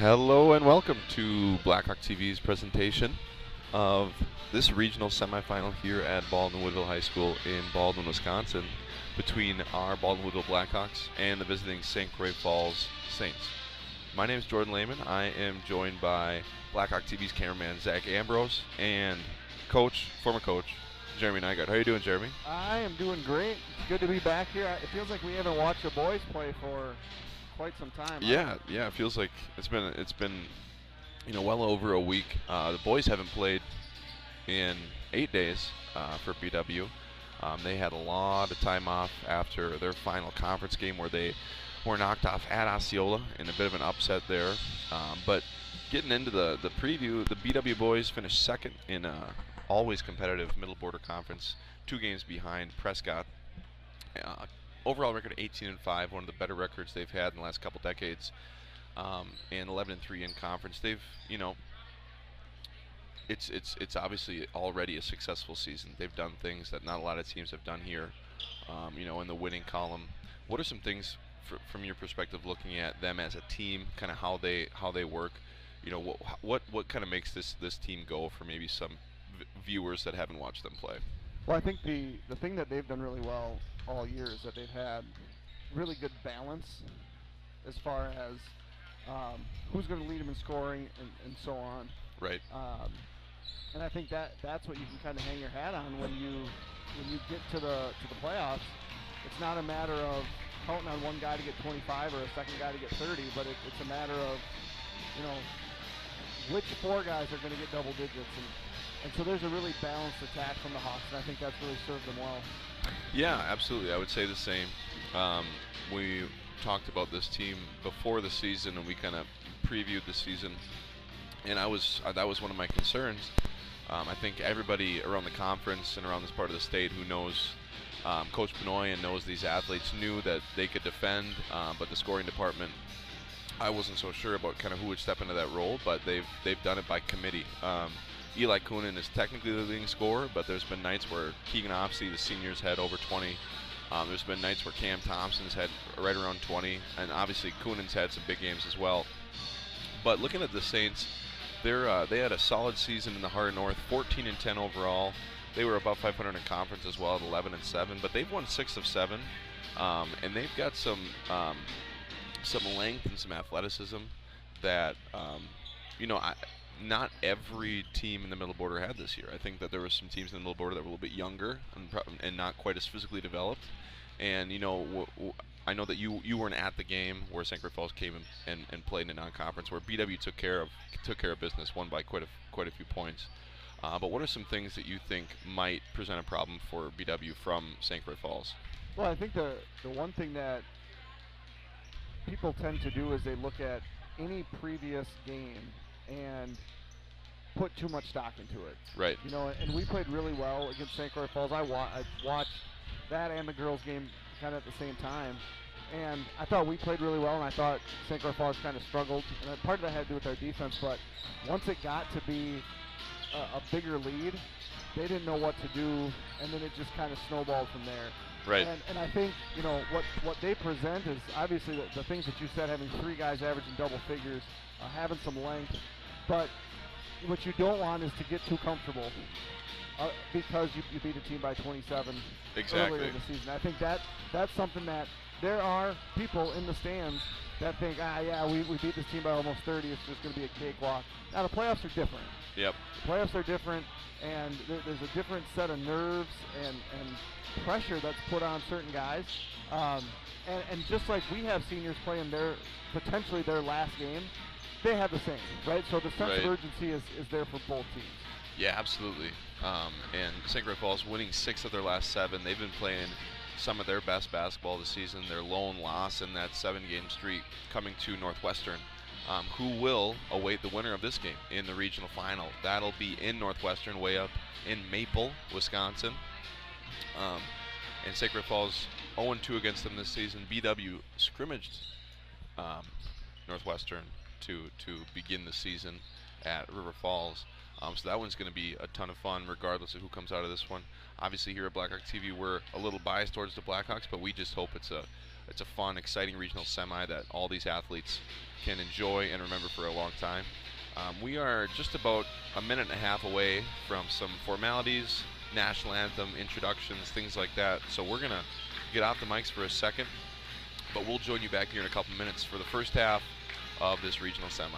Hello and welcome to Blackhawk TV's presentation of this regional semifinal here at Baldwin-Woodville High School in Baldwin, Wisconsin, between our Baldwin-Woodville Blackhawks and the visiting St. Croix Falls Saints. My name is Jordan Lehman. I am joined by Blackhawk TV's cameraman Zach Ambrose and former coach Jeremy Nygaard. How are you doing, Jeremy? I am doing great. It's good to be back here. It feels like we haven't watched the boys play for quite some time. Yeah, it feels like it's been well over a week. The boys haven't played in 8 days for BW. They had a lot of time off after their final conference game where they were knocked off at Osceola in a bit of an upset there. But getting into the preview, the BW boys finished second in always competitive Middle Border Conference, 2 games behind Prescott. Overall record 18-5, one of the better records they've had in the last couple decades, and 11-3 in conference. They've, it's obviously already a successful season. They've done things that not a lot of teams have done here, in the winning column. What are some things from your perspective, looking at them as a team, kind of how they work? What kind of makes this team go for maybe some viewers that haven't watched them play? Well, I think the thing that they've done really well all year is that they've had really good balance as far as who's going to lead them in scoring and so on. Right. And I think that's what you can kind of hang your hat on when you get to the playoffs. It's not a matter of counting on one guy to get 25 or a second guy to get 30, but it's a matter of which 4 guys are going to get double digits. And so there's a really balanced attack from the Hawks, and I think that's really served them well. Yeah, absolutely. I would say the same. We talked about this team before the season, and we kind of previewed the season, and that was one of my concerns. I think everybody around the conference and around this part of the state who knows Coach Benoit and knows these athletes knew that they could defend, but the scoring department, I wasn't so sure about kind of who would step into that role, but they've done it by committee. Eli Kunin is technically the leading scorer, but there's been nights where Keegan Opsey, the seniors, had over 20. There's been nights where Cam Thompson's had right around 20, and obviously Kunin's had some big games as well. But looking at the Saints, they had a solid season in the Heart North, 14-10 overall. They were above 500 in conference as well at 11-7, but they've won 6 of 7, and they've got some length and some athleticism that not every team in the Middle Border had this year. I think that there were some teams in the Middle Border that were a little bit younger and not quite as physically developed. And I know that you weren't at the game where St. Croix Falls came and played in a non-conference, where BW took care of business, won by quite a few points. But what are some things that you think might present a problem for BW from St. Croix Falls? Well, I think the one thing that people tend to do is they look at any previous game and put too much stock into it. Right. And we played really well against St. Croix Falls. I watched that and the girls' game kind of at the same time, and I thought we played really well, and I thought St. Croix Falls kind of struggled. And part of that had to do with our defense, but once it got to be a bigger lead, they didn't know what to do, and then it just kind of snowballed from there. Right. And I think, what they present is obviously the things that you said, having 3 guys averaging double figures, having some length. But what you don't want is to get too comfortable because you beat a team by 27 earlier in the season. I think that's something that there are people in the stands that think, we beat this team by almost 30. It's just going to be a cakewalk. Now, the playoffs are different. Yep. The playoffs are different, and there's a different set of nerves and pressure that's put on certain guys. And just like we have seniors playing potentially their last game, they have the same, right? So the sense of urgency is there for both teams. Yeah, absolutely. And St. Croix Falls winning 6 of their last 7. They've been playing some of their best basketball this season. Their lone loss in that 7-game streak coming to Northwestern, who will await the winner of this game in the regional final. That'll be in Northwestern, way up in Maple, Wisconsin. And St. Croix Falls 0-2 against them this season. BW scrimmaged Northwestern to begin the season at River Falls. So that one's going to be a ton of fun regardless of who comes out of this one. Obviously, here at Blackhawk TV, we're a little biased towards the Blackhawks, but we just hope it's a fun, exciting regional semi that all these athletes can enjoy and remember for a long time. We are just about a minute and a half away from some formalities, national anthem, introductions, things like that. So we're going to get off the mics for a second, but we'll join you back here in a couple minutes for the first half of this regional semi.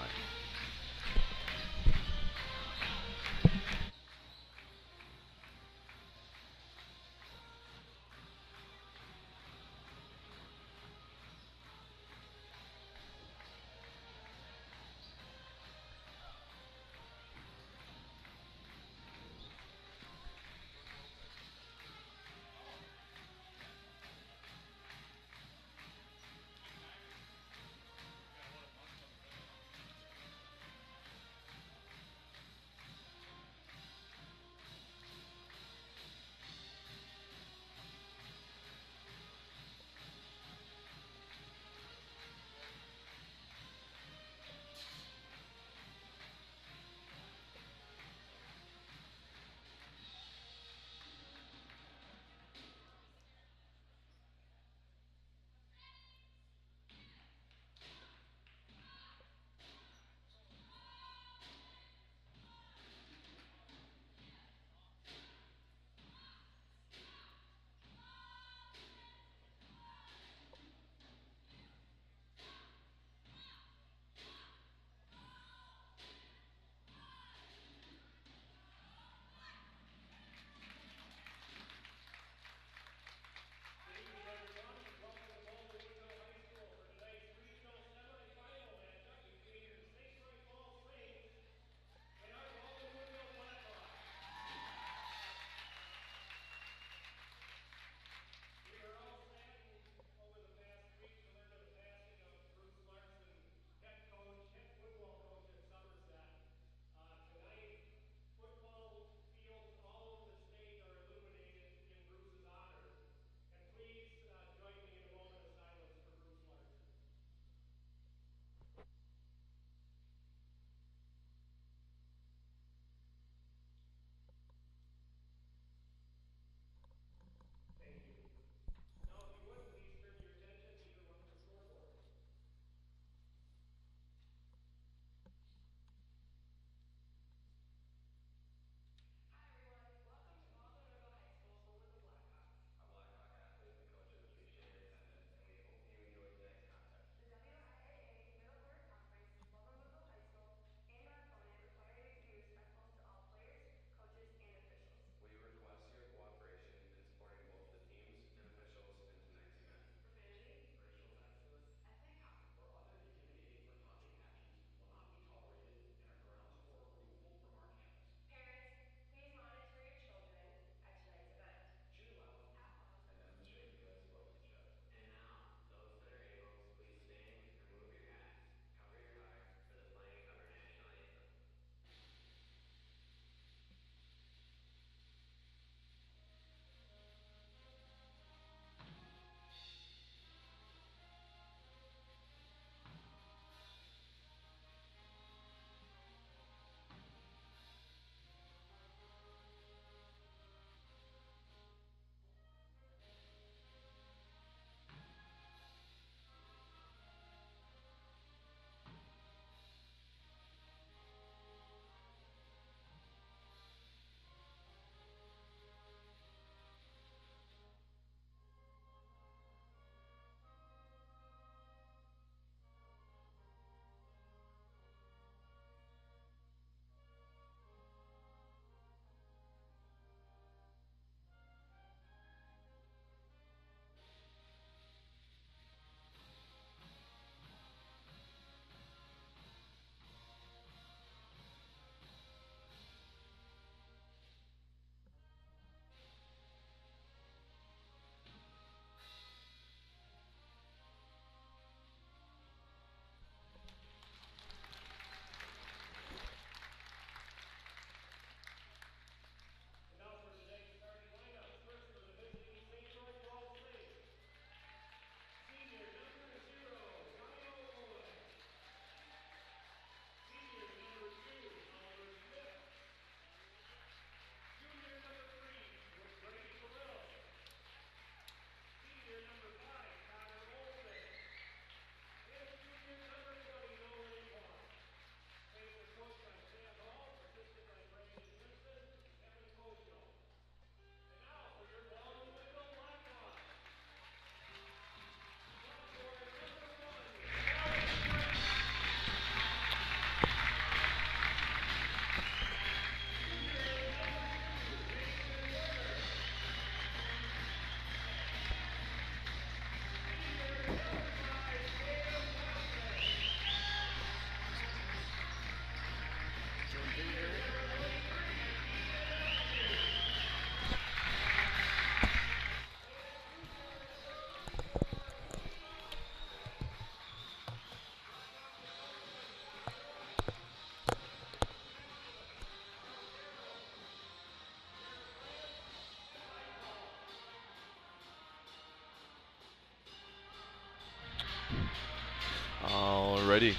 Alrighty,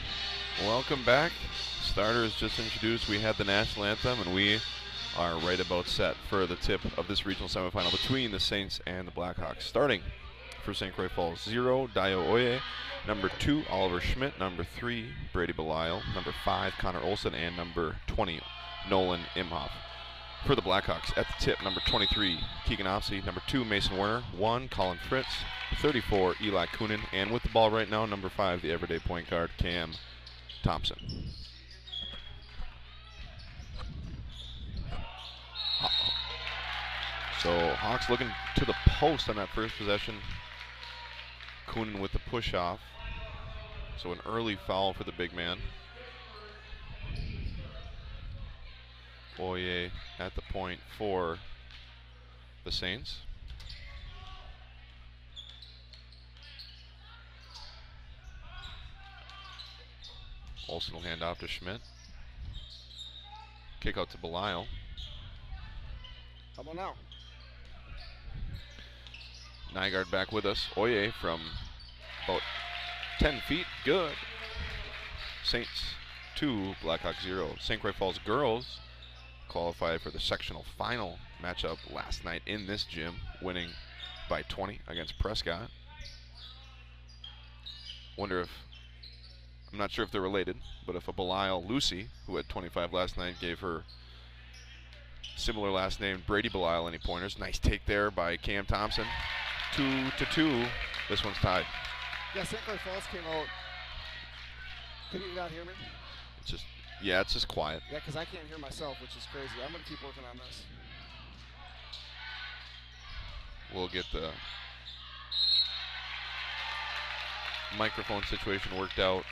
welcome back. Starters just introduced. We had the national anthem, and we are right about set for the tip of this regional semifinal between the Saints and the Blackhawks. Starting for St. Croix Falls, 0, Dio Oye. Number 2, Oliver Schmidt. Number 3, Brady Belisle. Number 5, Connor Olson. And number 20, Nolan Imhoff. For the Blackhawks, at the tip, number 23, Keegan Opsey. Number 2, Mason Werner. 1, Colin Fritz. 34, Eli Kunin. And with the ball right now, number 5, the everyday point guard, Cam Thompson. So Hawks looking to the post on that first possession. Kunin with the push off. So an early foul for the big man. Oye at the point for the Saints. Olsen will hand off to Schmidt. Kick out to Belisle. How about now? Nygaard back with us. Oye from about 10 feet. Good. Saints 2, Blackhawks 0. St. Croix Falls girls qualified for the sectional final matchup last night in this gym, winning by 20 against Prescott. Wonder if, I'm not sure if they're related, but if a Belisle Lucy, who had 25 last night, gave her similar last name Brady Belisle any pointers. Nice take there by Cam Thompson. 2-2. This one's tied. Yeah, St. Croix Falls came out. Can you not hear me? It's just, yeah, it's just quiet. Yeah, because I can't hear myself, which is crazy. I'm going to keep working on this. We'll get the microphone situation worked out.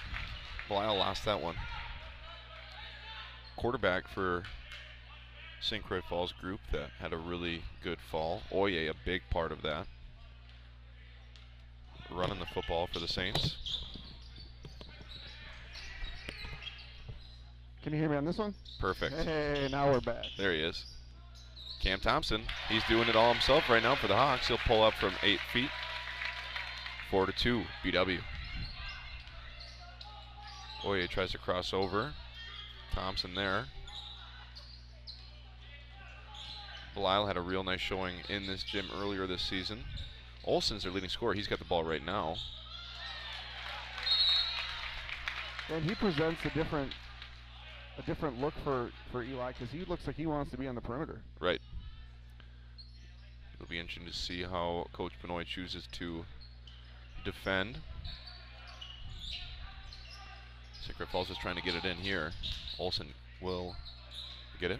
Belisle lost that one. Quarterback for St. Croix Falls group that had a really good fall. Oye, a big part of that. Running the football for the Saints. Can you hear me on this one? Perfect. Hey, now we're back. There he is. Cam Thompson, he's doing it all himself right now for the Hawks. He'll pull up from 8 feet. 4-2, BW. Oye tries to cross over. Thompson there. Belisle had a real nice showing in this gym earlier this season. Olsen's their leading scorer. He's got the ball right now. And he presents a different look for Eli, because he looks like he wants to be on the perimeter. Right. It'll be interesting to see how Coach Benoit chooses to defend. St. Croix Falls is trying to get it in here. Olsen will get it.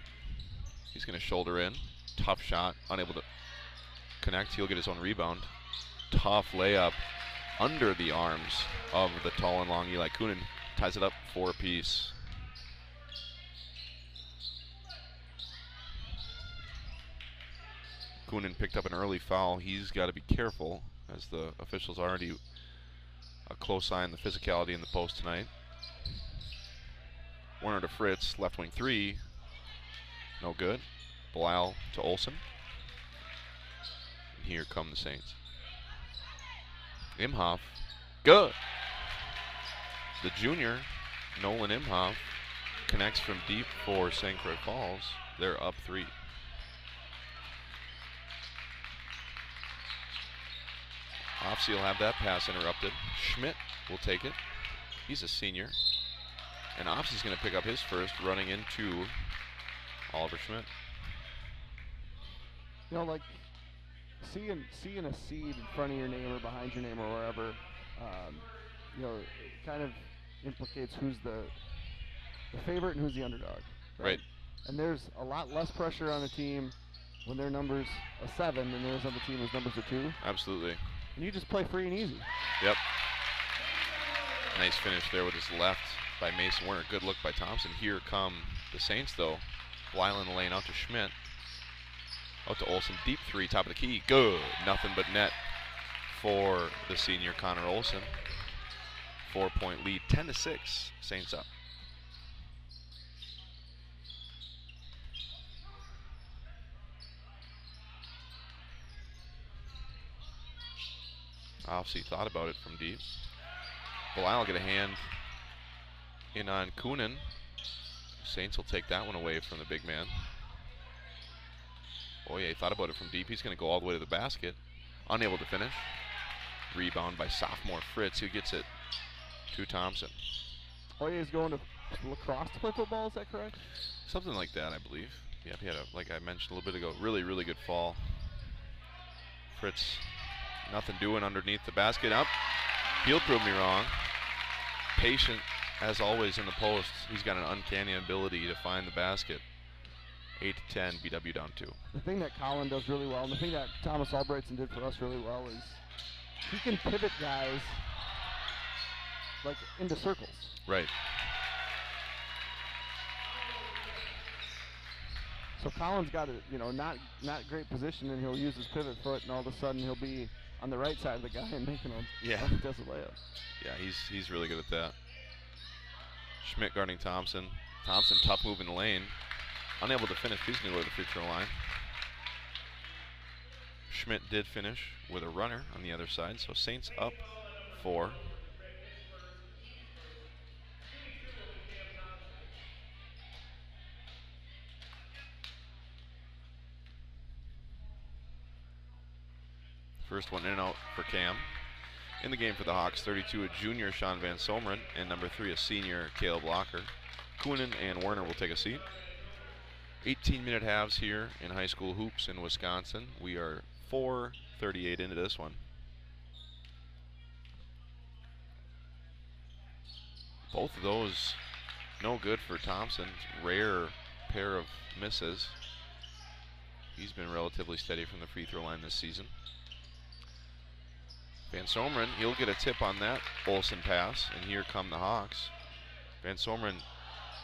He's going to shoulder in. Tough shot, unable to connect. He'll get his own rebound. Tough layup under the arms of the tall and long Eli Kunin. Ties it up for a piece. Kunin picked up an early foul. He's got to be careful, as the officials already a close eye on the physicality in the post tonight. Werner to Fritz, left wing 3. No good. Belisle to Olsen. And here come the Saints. Imhoff, good. The junior, Nolan Imhoff, connects from deep for St. Croix Falls. They're up 3. Opsey will have that pass interrupted. Schmidt will take it. He's a senior. And Opsey's going to pick up his first, running into Oliver Schmidt. You know, like seeing a seed in front of your name or behind your name or wherever, you know, it kind of implicates who's the favorite and who's the underdog. Right. And there's a lot less pressure on a team when their number's a 7 than there is on the team whose number's a 2. Absolutely. And you just play free and easy. Yep. Nice finish there with his left by Mason Werner. Good look by Thompson. Here come the Saints, though. Belisle in the lane out to Schmidt. Out to Olsen. Deep 3, top of the key. Good. Nothing but net for the senior Connor Olsen. 4-point lead. 10-6. Saints up. Opsey thought about it from deep. Belisle will get a hand in on Kunin. Saints will take that one away from the big man. Oye thought about it from deep. He's going to go all the way to the basket. Unable to finish. Rebound by sophomore Fritz, who gets it to Thompson. Oye is going to lacrosse to play football, is that correct? Something like that, I believe. Yep, he had, like I mentioned a little bit ago, really, really good fall. Fritz, nothing doing underneath the basket. Up. He'll prove me wrong. Patient, as always, in the post. He's got an uncanny ability to find the basket. 8-10, BW down 2. The thing that Colin does really well, and the thing that Thomas Albrightson did for us really well, is he can pivot guys like into circles. Right. So Colin's got a not great position, and he'll use his pivot foot, and all of a sudden he'll be on the right side of the guy and making a does a layup. Yeah, he's really good at that. Schmidt guarding Thompson. Thompson, tough move in the lane. Unable to finish. He's going to go to the free throw line. Schmidt did finish with a runner on the other side, so Saints up 4. First one in and out for Cam. In the game for the Hawks, 32, a junior Sean Van Someren, and number 3, a senior Caleb Locker. Kunin and Werner will take a seat. 18-minute halves here in high school hoops in Wisconsin. We are 4:38 into this one. Both of those no good for Thompson. Rare pair of misses. He's been relatively steady from the free throw line this season. Van Someren, he'll get a tip on that Olsen pass, and here come the Hawks. Van Someren,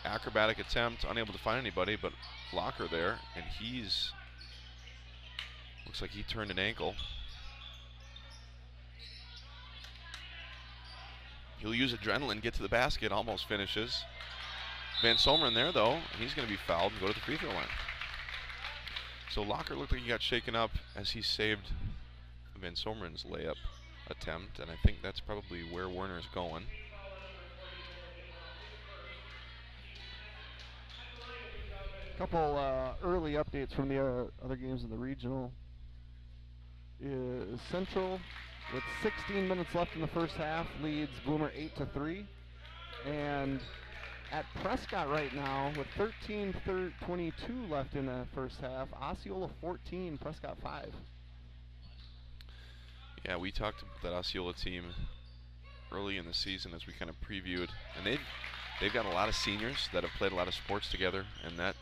acrobatic attempt, unable to find anybody, but Locker there, and looks like he turned an ankle. He'll use adrenaline, get to the basket, almost finishes. Van Someren there though, and he's going to be fouled and go to the free throw line. So Locker looked like he got shaken up as he saved Van Someren's layup attempt, and I think that's probably where Werner's going. Couple early updates from the other games in the regional. Is Central, with 16 minutes left in the first half, leads Bloomer 8-3. And at Prescott right now, with 13:22 left in the first half, Osceola 14, Prescott 5. Yeah, we talked about that Osceola team early in the season as we kind of previewed, and they've got a lot of seniors that have played a lot of sports together, and that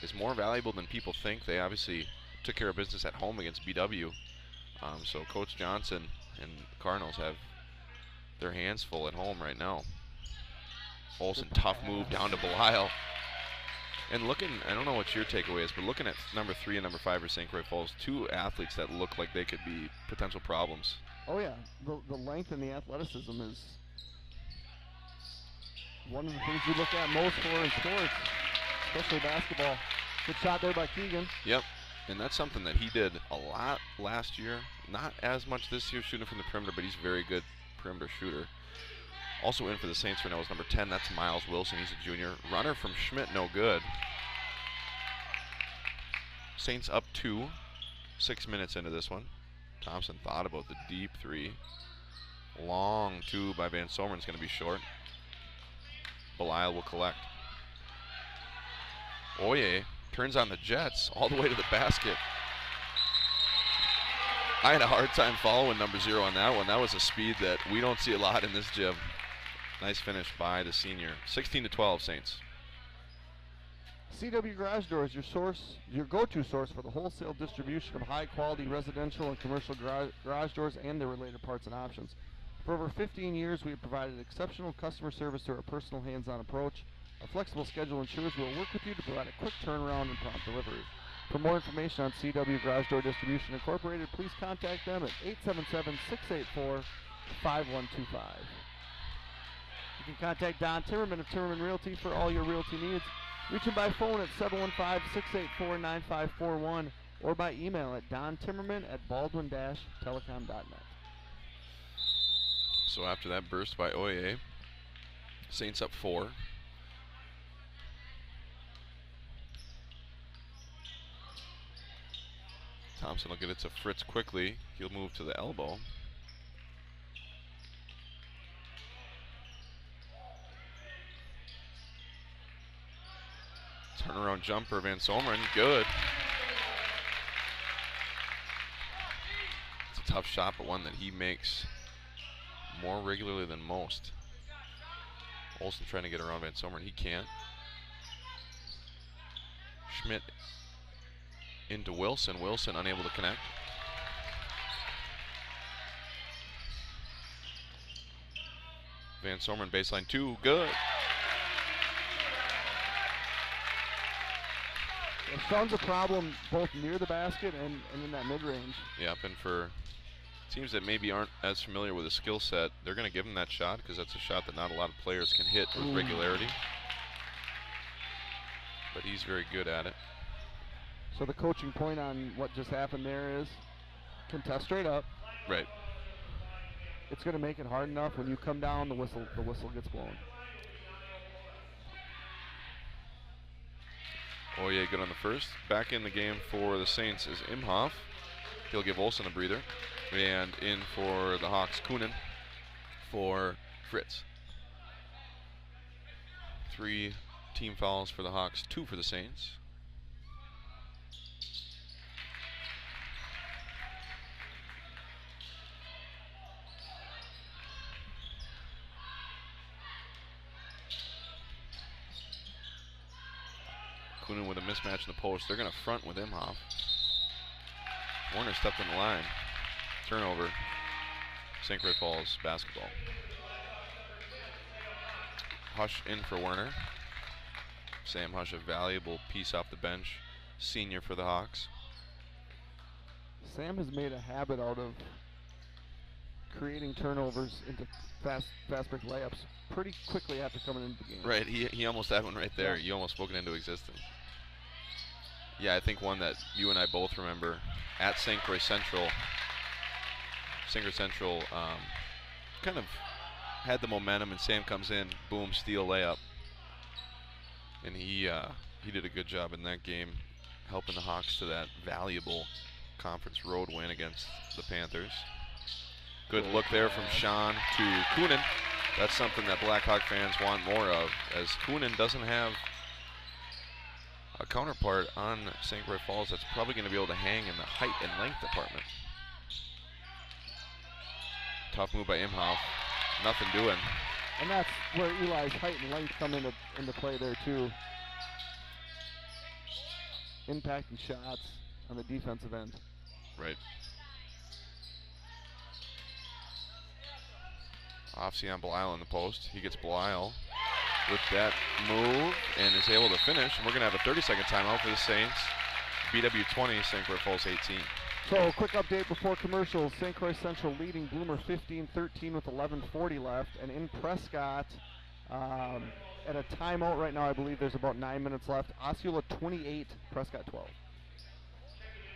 is more valuable than people think. They obviously took care of business at home against BW, so Coach Johnson and Cardinals have their hands full at home right now. Olsen, tough move down to Belial. And looking, I don't know what your takeaway is, but looking at number 3 and number 5 for St. Croix Falls, 2 athletes that look like they could be potential problems. Oh yeah, the length and the athleticism is one of the things you look at most for in sports, especially basketball. Good shot there by Keegan. Yep, and that's something that he did a lot last year. Not as much this year shooting from the perimeter, but he's a very good perimeter shooter. Also in for the Saints right now is number 10. That's Miles Wilson. He's a junior. Runner from Schmidt, no good. Saints up 2. 6 minutes into this one. Thompson thought about the deep 3. Long 2 by Van Someren's going to be short. Belial will collect. Oye turns on the Jets all the way to the basket. I had a hard time following number 0 on that one. That was a speed that we don't see a lot in this gym. Nice finish by the senior. 16-12 Saints. CW Garage Doors, your go-to source for the wholesale distribution of high-quality residential and commercial garage doors and their related parts and options. For over 15 years, we have provided exceptional customer service through our personal hands-on approach. A flexible schedule ensures we will work with you to provide a quick turnaround and prompt delivery. For more information on CW Garage Door Distribution Incorporated, please contact them at 877-684-5125. You can contact Don Timmerman of Timmerman Realty for all your realty needs. Reach him by phone at 715-684-9541 or by email at dontimmerman@baldwin-telecom.net. So after that burst by Oye, Saints up 4. Thompson will get it to Fritz quickly. He'll move to the elbow. Turnaround jumper, Van Someren, good. It's a tough shot, but one that he makes more regularly than most. Olsen trying to get around Van Someren, he can't. Schmidt into Wilson, Wilson unable to connect. Van Someren baseline 2, good. Sean's a problem both near the basket and in that mid-range. Yep, and for teams that maybe aren't as familiar with the skill set, they're going to give him that shot because that's a shot that not a lot of players can hit with regularity. But he's very good at it. So the coaching point on what just happened there is contest straight up. Right. It's going to make it hard enough when you come down, the whistle gets blown. Oh yeah, good on the first. Back in the game for the Saints is Imhoff. He'll give Olsen a breather. And in for the Hawks, Kunin for Fritz. 3 team fouls for the Hawks, 2 for the Saints. Kunin with a mismatch in the post. They're going to front with Imhoff. Warner stepped in the line. Turnover. St. Croix Falls basketball. Hush in for Werner. Sam Hush, a valuable piece off the bench. Senior for the Hawks. Sam has made a habit out of creating turnovers into fast break layups pretty quickly after coming into the game. Right, he almost had one right there. Yeah. You almost spoke it into existence. Yeah, I think one that you and I both remember at St. Croix Central. St. Croix Central kind of had the momentum, and Sam comes in, boom, steal, layup. And he did a good job in that game, helping the Hawks to that valuable conference road win against the Panthers. Good look there from Sean to Kunin. That's something that Blackhawk fans want more of, as Kunin doesn't have a counterpart on St. Croix Falls that's probably going to be able to hang in the height and length department. Tough move by Imhoff. Nothing doing. And that's where Eli's height and length come into play there too. Impacting shots on the defensive end. Right. Offsy on Belisle in the post. He gets Belisle with that move and is able to finish. And we're going to have a 30-second timeout for the Saints. BW 20, St. Croix Falls 18. So, quick update before commercials. St. Croix Central leading Bloomer 15-13 with 11:40 left. And in Prescott, at a timeout right now, I believe there's about 9 minutes left. Osceola 28, Prescott 12.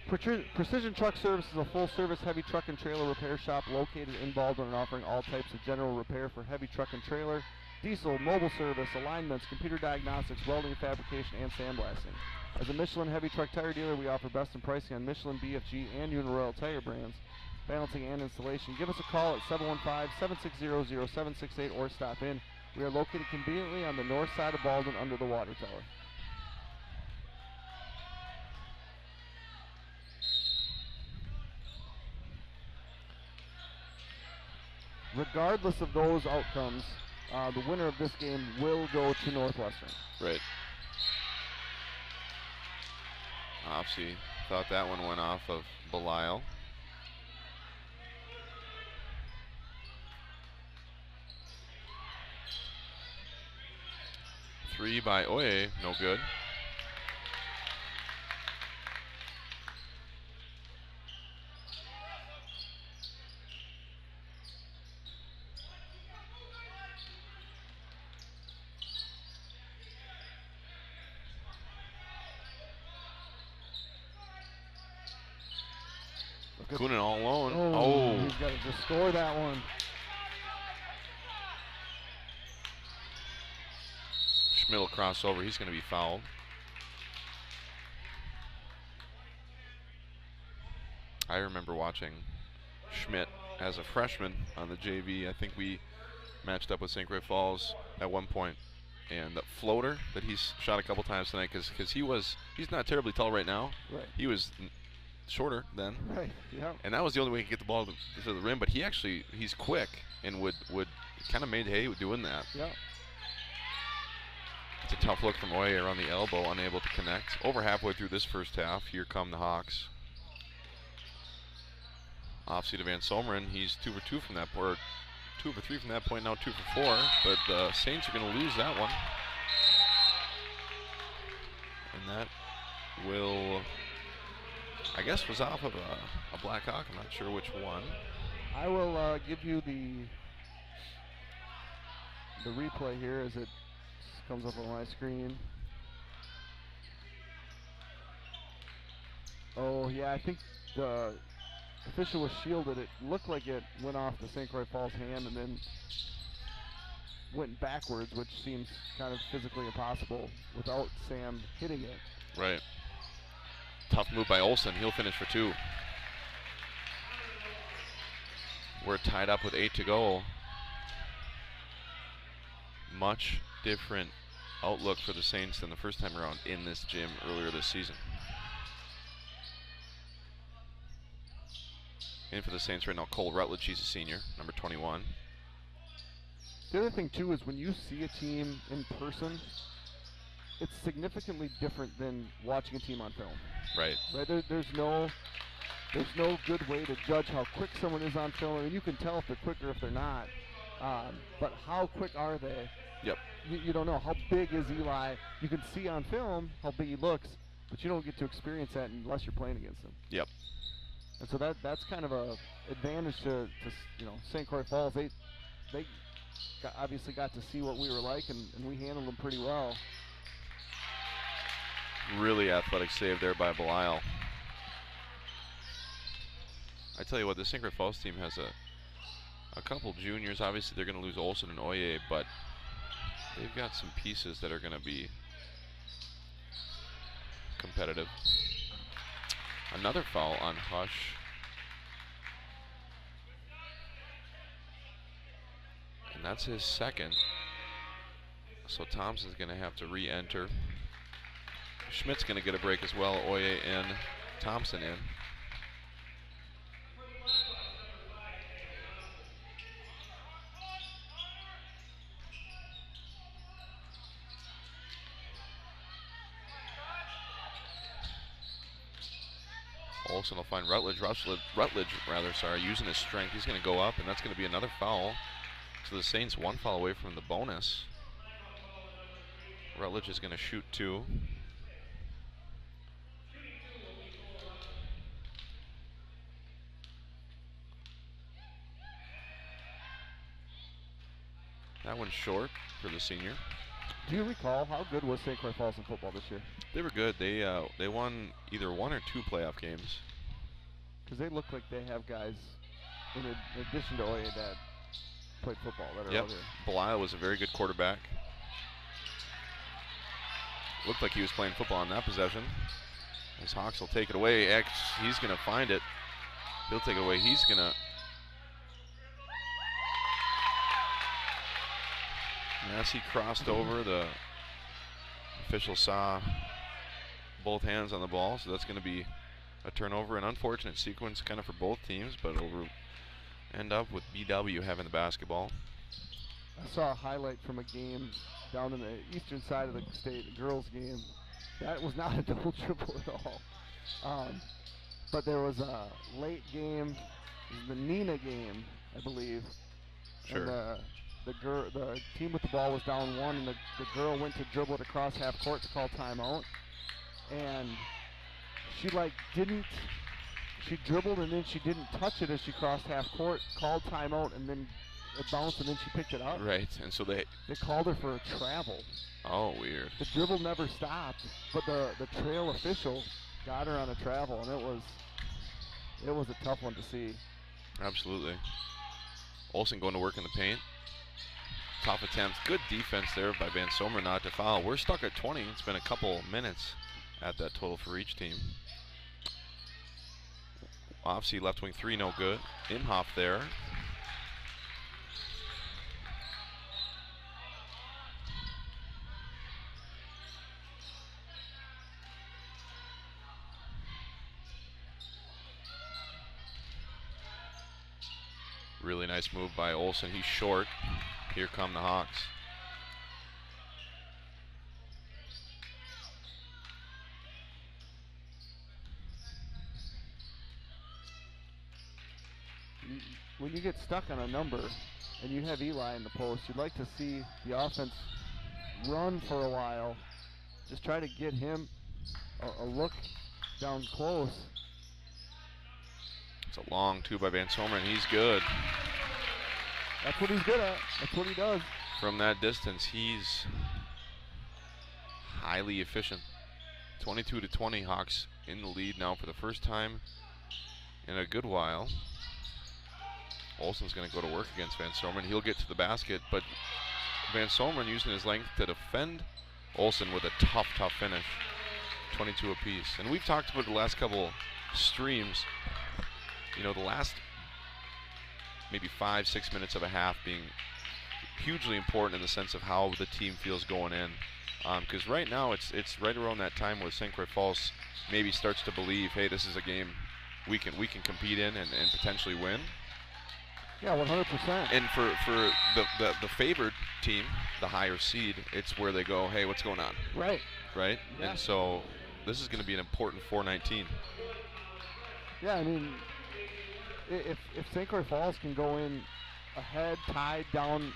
Precision Truck Service is a full-service heavy truck and trailer repair shop located in Baldwin and offering all types of general repair for heavy truck and trailer, diesel, mobile service, alignments, computer diagnostics, welding, fabrication, and sandblasting. As a Michelin heavy truck tire dealer, we offer best in pricing on Michelin, BFG, and Uniroyal tire brands, balancing and installation. Give us a call at 715-760-0768 or stop in. We are located conveniently on the north side of Baldwin under the water tower. Regardless of those outcomes, the winner of this game will go to Northwestern. Right. Opsy thought that one went off of Belisle. Three by Oye, no good. Kunin all alone. Oh. He's got to just score that one. middle crossover. He's going to be fouled. I remember watching Schmidt as a freshman on the JV. I think we matched up with St. Croix Falls at one point. And the floater that he's shot a couple times tonight, because he's not terribly tall right now. Right. He was shorter then. Right. Yeah. And that was the only way he could get the ball to the rim. But he's quick and would kind of made hay with doing that. Yeah. It's a tough look from Oye around the elbow, unable to connect. Over halfway through this first half, here come the Hawks. Offseat of Van Someren, he's 2 for 2 from that point, 2 for 3 from that point, now 2 for 4. But the Saints are going to lose that one. And that will, I guess, was off of a Black Hawk. I'm not sure which one. I will give you the replay here as it comes up on my screen. Oh, yeah, I think the official was shielded. It looked like it went off the St. Croix Falls hand and then went backwards, which seems kind of physically impossible without Sam hitting it. Right. Tough move by Olsen. He'll finish for 2. We're tied up with 8 to go. Much different outlook for the Saints than the first time around in this gym earlier this season. In for the Saints right now, Cole Rutledge. He's a senior, number 21. The other thing too is when you see a team in person, it's significantly different than watching a team on film. Right. Right. There's no good way to judge how quick someone is on film. I mean, you can tell if they're quick or if they're not. But how quick are they? Yep. You don't know. How big is Eli? You can see on film how big he looks, but you don't get to experience that unless you're playing against him. Yep. And so that's kind of a advantage to St. Croix Falls. They obviously got to see what we were like, and we handled them pretty well. Really athletic save there by Belial. I tell you what, the St. Croix Falls team has a couple juniors. Obviously, they're going to lose Olsen and Oye, but they've got some pieces that are going to be competitive. Another foul on Hush. And that's his second. So Thompson's going to have to re-enter. Schmidt's going to get a break as well. Oye in, Thompson in. Olsen will find Rutledge, using his strength. He's going to go up, and that's going to be another foul. So the Saints 1 foul away from the bonus. Rutledge is going to shoot 2. That one's short for the senior. Do you recall how good was St. Croix Falls in football this year? They were good. They won either 1 or 2 playoff games. Because they look like they have guys, in addition to Oye, that played football that are out there. Belial was a very good quarterback. Looked like he was playing football on that possession. As Hawks will take it away. He's going to find it. He'll take it away. He's going to... As he crossed over, the official saw both hands on the ball, so that's going to be a turnover. An unfortunate sequence kind of for both teams, but it'll end up with BW having the basketball. I saw a highlight from a game down in the eastern side of the state, a girls game. That was not a double triple at all. But there was a late game, the Nina game, I believe. Sure. And the team with the ball was down 1, and the girl went to dribble it across half court to call timeout. And she she dribbled and then she didn't touch it as she crossed half court, called timeout, and then it bounced and then she picked it up. Right, and so they called her for a travel. Oh, weird. The dribble never stopped, but the trail official got her on a travel, and it was a tough one to see. Absolutely. Olsen going to work in the paint. tough attempts. Good defense there by Van Sommer not to foul. We're stuck at 20. It's been a couple minutes at that total for each team. Offsee left wing 3, no good. Imhoff there. Really nice move by Olsen. He's short. Here come the Hawks. When you get stuck on a number and you have Eli in the post, you'd like to see the offense run for a while. Just try to get him a look down close. It's a long 2 by Van Sommer, and he's good. That's what he's good at. That's what he does. From that distance, he's highly efficient. 22-20, Hawks in the lead now for the first time in a good while. Olsen's going to go to work against Van Sommer. He'll get to the basket, but Van Sommer using his length to defend Olsen with a tough finish. 22 apiece. And we've talked about the last couple streams, you know, the last maybe 5-6 minutes of a half being hugely important in the sense of how the team feels going in. Because right now it's right around that time where St. Croix Falls maybe starts to believe, hey, this is a game we can compete in and potentially win. Yeah, 100%. And for the favored team, the higher seed, it's where they go, hey, what's going on? Right. Right? Yeah. And so this is going to be an important 4-19. Yeah, I mean, if St. Croix Falls can go in ahead, tied, down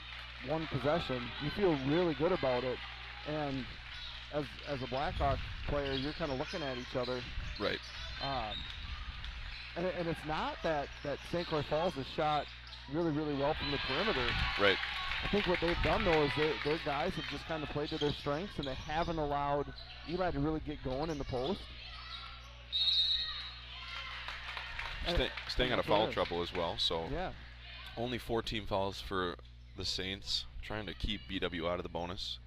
one possession, you feel really good about it. And as a Blackhawk player, you're kind of looking at each other. Right. And it's not that St. Croix Falls has shot really, really well from the perimeter. Right. I think what they've done, though, is their guys have just kind of played to their strengths, and they haven't allowed Eli to really get going in the post. Staying out of foul trouble as well. So yeah. Only 4 team fouls for the Saints, trying to keep BW out of the bonus.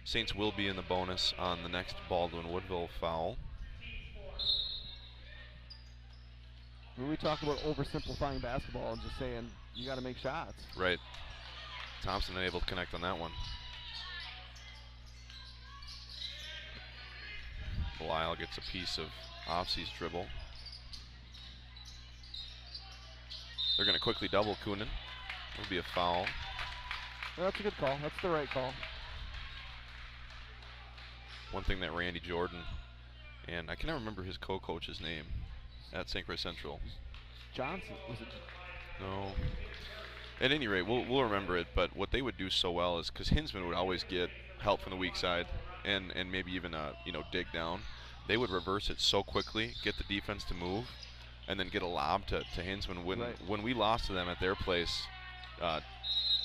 Saints will be in the bonus on the next Baldwin-Woodville foul. When we talk about oversimplifying basketball and just saying you got to make shots. Right. Thompson unable to connect on that one. Belial gets a piece of Offsee's dribble. They're going to quickly double Coonan. It'll be a foul. Well, that's a good call. That's the right call. One thing that Randy Jordan, and I can never remember his co-coach's name at St. Croix Central. Johnson, was it? No. At any rate, we'll remember it, but what they would do so well is, because Hinsman would always get help from the weak side and maybe even dig down, they would reverse it so quickly, get the defense to move, and then get a lob to Hinsman. When we lost to them at their place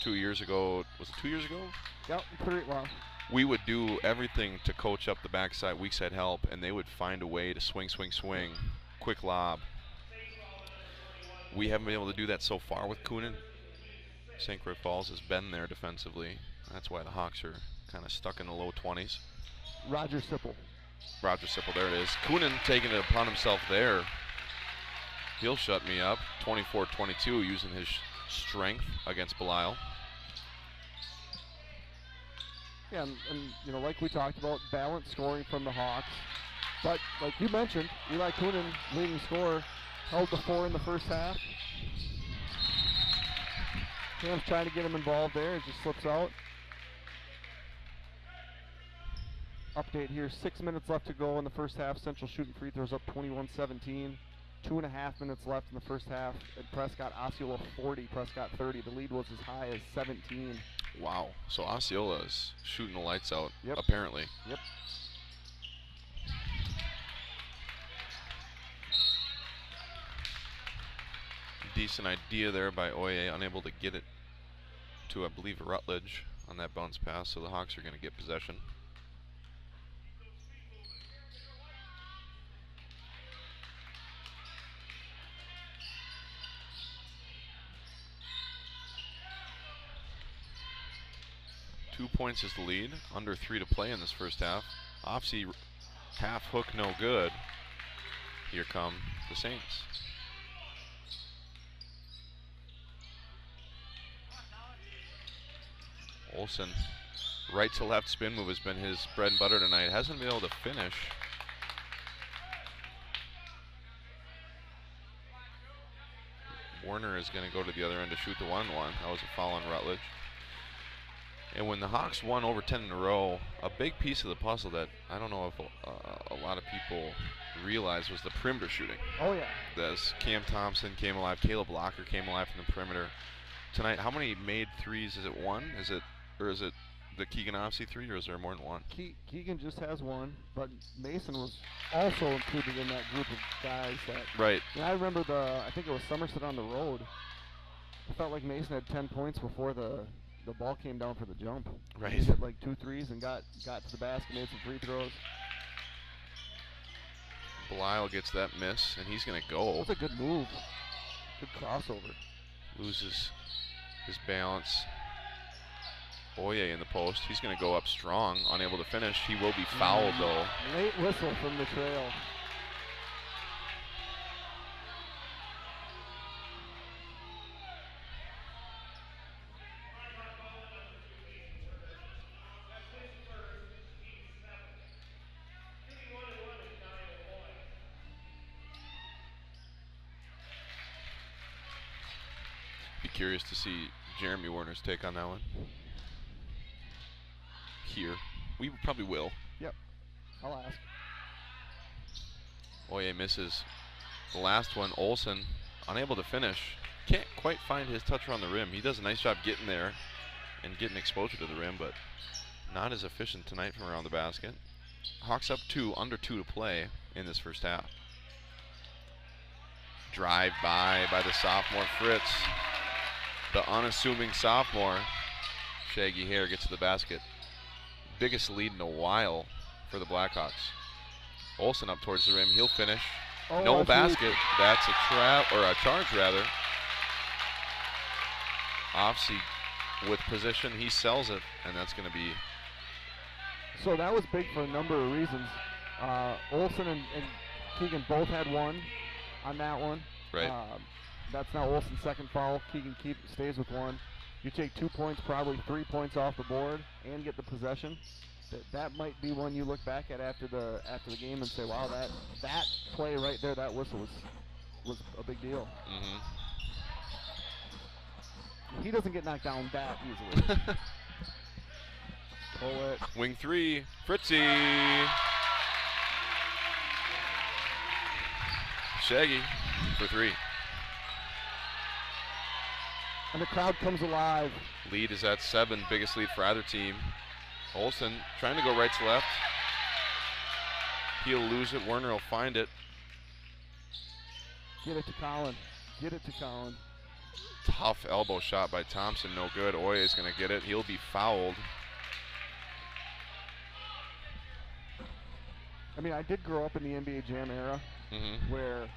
2 years ago, was it 2 years ago? Yep, pretty well. We would do everything to coach up the backside, weak side help, and they would find a way to swing, quick lob. We haven't been able to do that so far with Coonan. St. Croix Falls has been there defensively. That's why the Hawks are kind of stuck in the low 20s. Roger Sipple, there it is. Coonan taking it upon himself there. He'll shut me up. 24-22 using his strength against Belial. Yeah, and like we talked about, balanced scoring from the Hawks. But like you mentioned, Eli Coonan, leading scorer, held the 4 in the first half. Cam's trying to get him involved there. It just slips out. Update here, 6 minutes left to go in the first half. Central shooting free throws up 21-17. 2.5 minutes left in the first half. At Prescott, Osceola 40, Prescott 30. The lead was as high as 17. Wow. So Osceola is shooting the lights out, Yep. apparently. Yep. Decent idea there by Oye, unable to get it to, I believe, Rutledge on that bounce pass, so the Hawks are going to get possession. 2 points is the lead. Under 3 to play in this first half. Offsy half hook, no good. Here come the Saints. Olsen, right to left spin move has been his bread and butter tonight. Hasn't been able to finish. Warner is going to go to the other end to shoot the 1-1. That was a foul on Rutledge. And when the Hawks won over 10 in a row, a big piece of the puzzle that I don't know if a lot of people realize was the perimeter shooting. Oh, yeah. As Cam Thompson came alive, Caleb Locker came alive from the perimeter. Tonight, how many made threes? Is it one? Is it the Keegan Offsy 3, or is there more than one? Keegan just has one, but Mason was also included in that group of guys. Right. And I remember I think it was Somerset on the road. I felt like Mason had 10 points before the ball came down for the jump. Right. He hit like 2 threes and got to the basket, made some free throws. Belial gets that miss, and he's going to go. That's a good move. Good crossover. Loses his balance. Boye in the post. He's going to go up strong, unable to finish. He will be fouled, though. Late whistle from the trail. Be curious to see Jeremy Warner's take on that one. Here. We probably will. Yep. I'll ask. Boye misses the last one. Olsen unable to finish. Can't quite find his touch around the rim. He does a nice job getting there and getting exposure to the rim, but not as efficient tonight from around the basket. Hawks up 2, under 2 to play in this first half. Drive by the sophomore Fritz. The unassuming sophomore. Shaggy hair gets to the basket. Biggest lead in a while for the Blackhawks. Olsen up towards the rim. He'll finish. Oh, no basket. That's a trap, or a charge rather. Offsy with position. He sells it, and that's going to be. So that was big for a number of reasons. Olsen and Keegan both had one on that one. Right. That's now Olsen's second foul. Keegan stays with one. You take 2 points, probably 3 points off the board, and get the possession. That might be one you look back at after the game and say, "Wow, that play right there, that whistle was a big deal." Mm-hmm. He doesn't get knocked down that easily. Pull it. Wing 3, Fritzy. Shaggy for 3. And the crowd comes alive. Lead is at 7, biggest lead for either team. Olsen trying to go right to left. He'll lose it. Werner will find it. Get it to Colin. Get it to Colin. Tough elbow shot by Thompson, no good. Oye is going to get it. He'll be fouled. I mean, I did grow up in the NBA Jam era where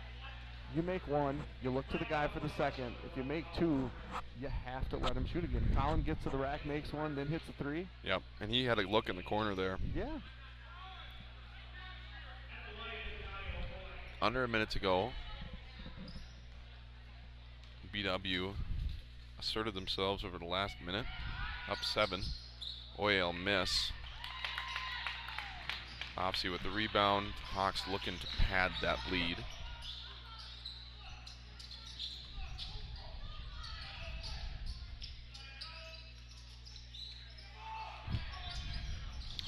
you make one, you look to the guy for the second. If you make 2, you have to let him shoot again. Colin gets to the rack, makes one, then hits a 3. Yep, and he had a look in the corner there. Yeah. Under a minute to go. BW asserted themselves over the last minute. Up 7. Oye miss. Offsy with the rebound. Hawks looking to pad that lead.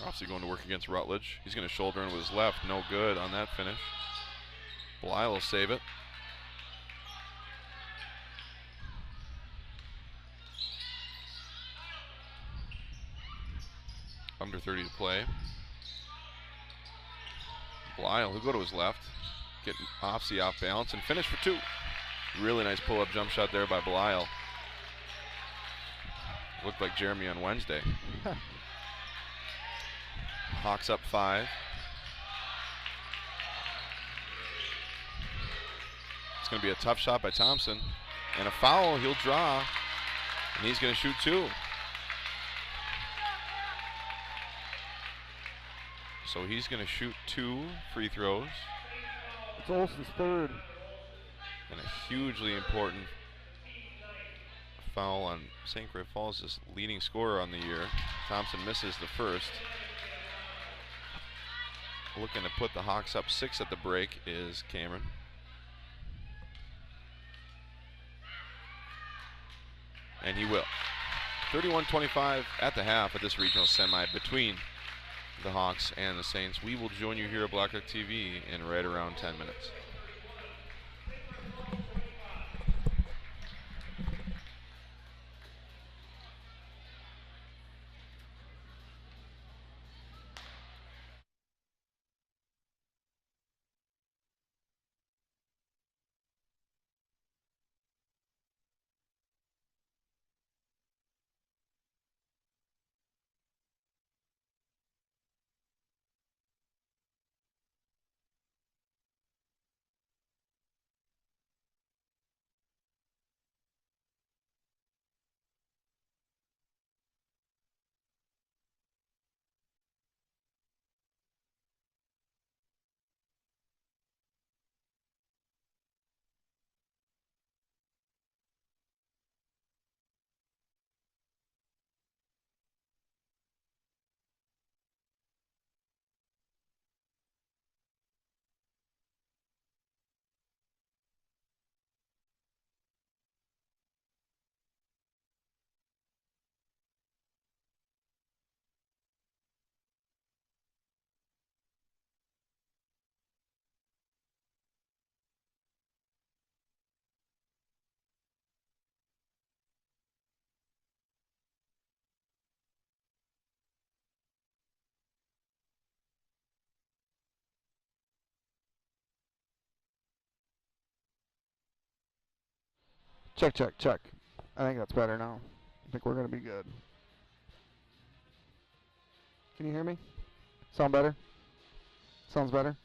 Offsy going to work against Rutledge. He's going to shoulder in with his left. No good on that finish. Belial will save it. Under 30 to play. Belial, he'll go to his left. Get Offsy off balance and finish for 2. Really nice pull-up jump shot there by Belial. Looked like Jeremy on Wednesday. Hawks up 5. It's going to be a tough shot by Thompson. And a foul, he'll draw. And he's going to shoot 2. So he's going to shoot 2 free throws. It's Olson's third. And a hugely important foul on St. Croix Falls' leading scorer on the year. Thompson misses the first. Looking to put the Hawks up 6 at the break is Cameron. And he will. 31-25 at the half of this regional semi between the Hawks and the Saints. We will join you here at Blackhawk TV in right around 10 minutes. Check, check, check. I think that's better now. I think we're going to be good. Can you hear me? Sound better? Sounds better?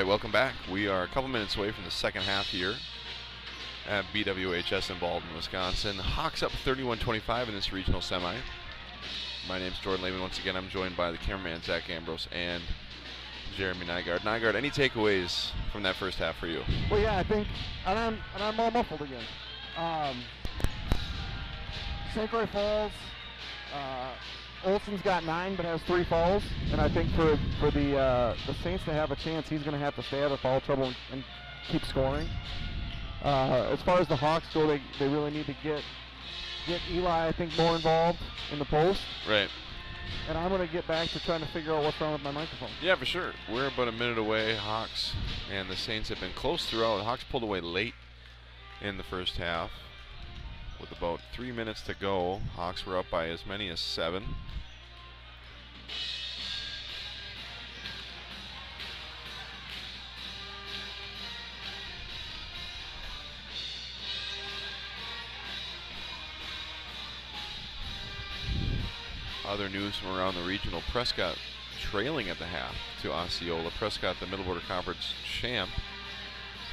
right, welcome back. We are a couple minutes away from the second half here at BWHS in Baldwin, Wisconsin. Hawks up 31-25 in this regional semi. My name's Jordan Lehman. Once again, I'm joined by the cameraman, Zach Ambrose, and Jeremy Nygaard. Nygaard, any takeaways from that first half for you? Well, yeah, I think, and I'm all muffled again. St. Croix Falls, Olson's got 9 but has 3 fouls, and I think for the Saints to have a chance, he's going to have to stay out of foul trouble and keep scoring. As far as the Hawks go, they really need to get Eli, I think, more involved in the post. Right. And I'm going to get back to trying to figure out what's wrong with my microphone. Yeah, for sure. We're about a minute away. Hawks and the Saints have been close throughout. The Hawks pulled away late in the first half. With about 3 minutes to go, Hawks were up by as many as 7. Other news from around the regional: Prescott trailing at the half to Osceola. Prescott, the Middle Border Conference champ,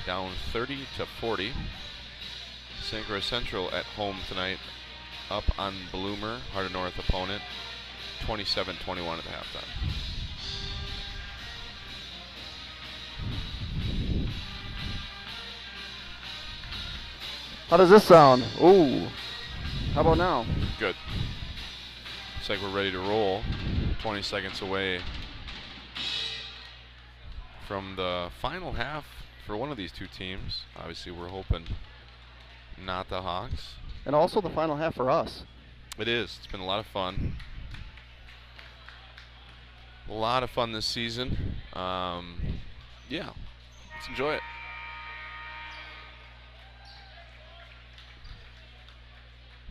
down 30-40. St. Croix Central at home tonight, up on Bloomer, Heart of North opponent, 27-21 at the halftime. How does this sound? Ooh. How about now? Good. Looks like we're ready to roll. 20 seconds away from the final half for one of these two teams. Obviously, we're hoping not the Hawks. And also the final half for us. It is. It's been a lot of fun. A lot of fun this season. Yeah, let's enjoy it.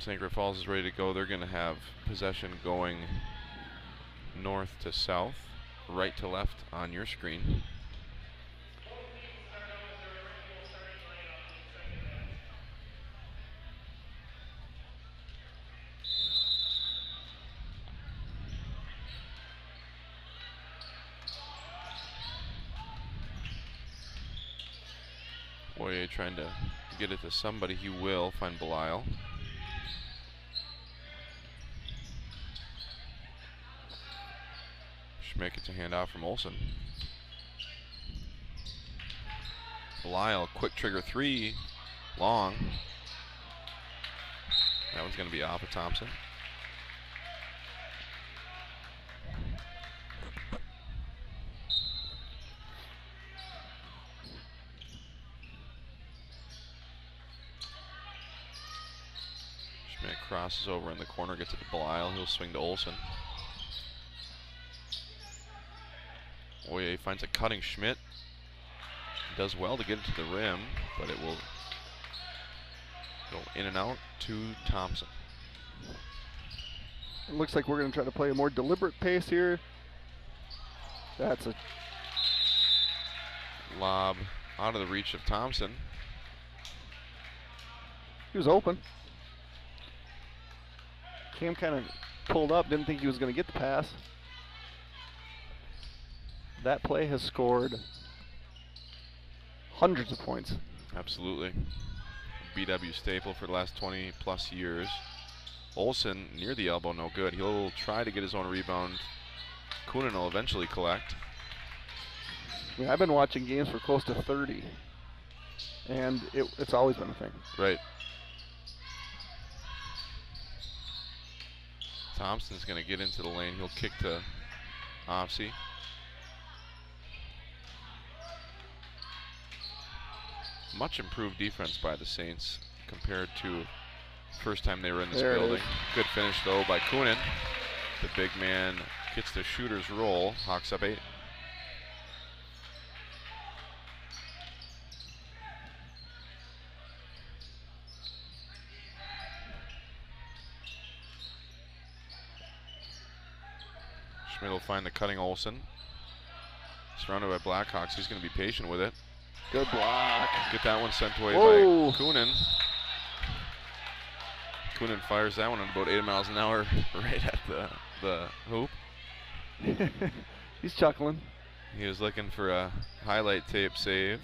St. Croix Falls is ready to go. They're going to have possession going north to south, right to left on your screen. Boye trying to get it to somebody. He will find Belial. Schmidt gets a handoff from Olson. Belial, quick trigger 3, long. That one's going to be off of Thompson. Schmidt crosses over in the corner, gets it to Belial. He'll swing to Olson. Oye finds a cutting Schmidt. Does well to get it to the rim, but it will go in and out to Thompson. It looks like we're going to try to play a more deliberate pace here. That's a lob out of the reach of Thompson. He was open. Cam kind of pulled up, didn't think he was going to get the pass. That play has scored hundreds of points. Absolutely. BW staple for the last 20 plus years. Olson near the elbow, no good. He'll try to get his own rebound. Kunin will eventually collect. I mean, I've been watching games for close to 30, and it's always been a thing. Right. Thompson's going to get into the lane. He'll kick to Opsy. Much improved defense by the Saints compared to first time they were in this building. Good finish though by Kunin. The big man gets the shooter's roll. Hawks up 8. Schmidt will find the cutting Olson. Surrounded by Blackhawks. He's going to be patient with it. Good block. Get that one sent away Whoa. by Kunin. Kunin fires that one at about 8 miles an hour right at the hoop. He's chuckling. He was looking for a highlight tape save.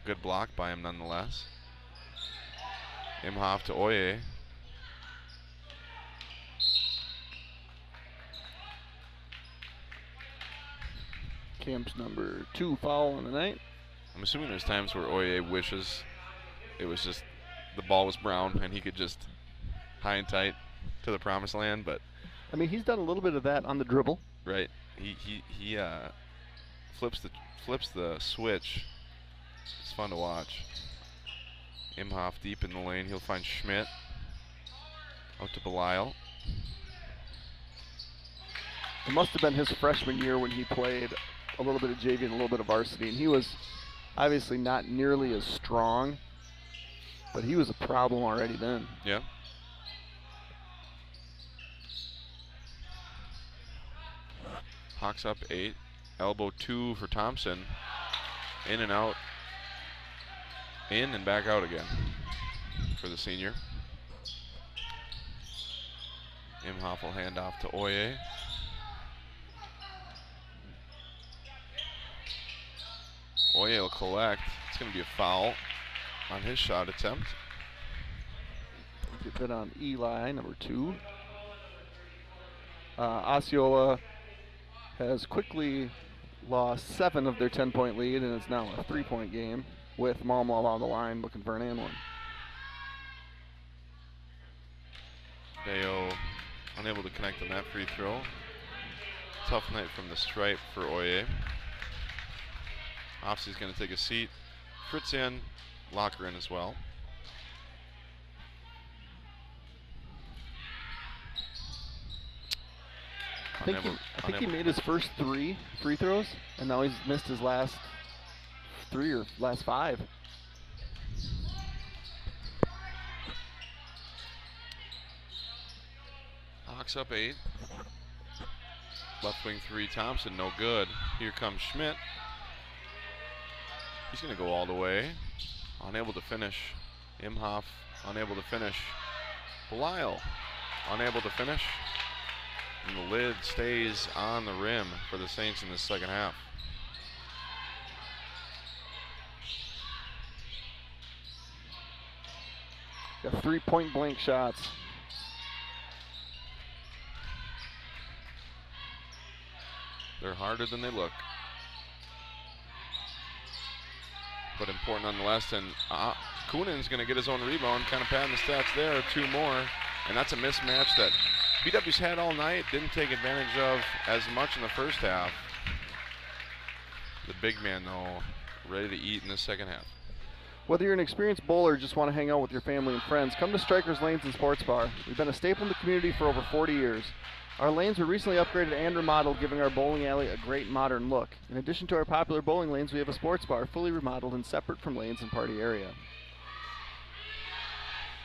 Good block by him nonetheless. Imhoff to Oye. Camp's number 2 foul on the night. I'm assuming there's times where Oye wishes it was just the ball was brown and he could just high and tight to the promised land, but I mean, he's done a little bit of that on the dribble. right. He flips the switch. It's fun to watch. Imhoff deep in the lane. He'll find Schmidt. Out to Belial. It must have been his freshman year when he played a little bit of JV and a little bit of varsity, and he was obviously not nearly as strong, but he was a problem already then. Yeah. Hawks up 8. Elbow 2 for Thompson. In and out. In and back out again for the senior. Imhoff will hand off to Oye. Oye will collect. It's going to be a foul on his shot attempt. Get that on Eli, number 2. Osceola has quickly lost 7 of their 10-point lead, and it's now a 3-point game with Malmlaw on the line looking for an and one. Bayo unable to connect on that free throw. Tough night from the stripe for Oye. Offsy's going to take a seat. Fritz in, Locker in as well. I think he made his first 3 free throws, and now he's missed his last 3 or last 5. Hawks up 8. Left wing 3, Thompson, no good. Here comes Schmidt. He's going to go all the way. Unable to finish. Imhoff unable to finish. Belial unable to finish. And the lid stays on the rim for the Saints in the second half. Got 3 point blank shots. They're harder than they look, but important nonetheless. And Kunin's going to get his own rebound, kind of padding the stats there. 2 more, and that's a mismatch that BW's had all night. Didn't take advantage of as much in the first half. The big man, though, ready to eat in the second half. Whether you're an experienced bowler or just want to hang out with your family and friends, come to Strikers Lanes and Sports Bar. We've been a staple in the community for over 40 years. Our lanes were recently upgraded and remodeled, giving our bowling alley a great modern look. In addition to our popular bowling lanes, we have a sports bar fully remodeled and separate from lanes and party area.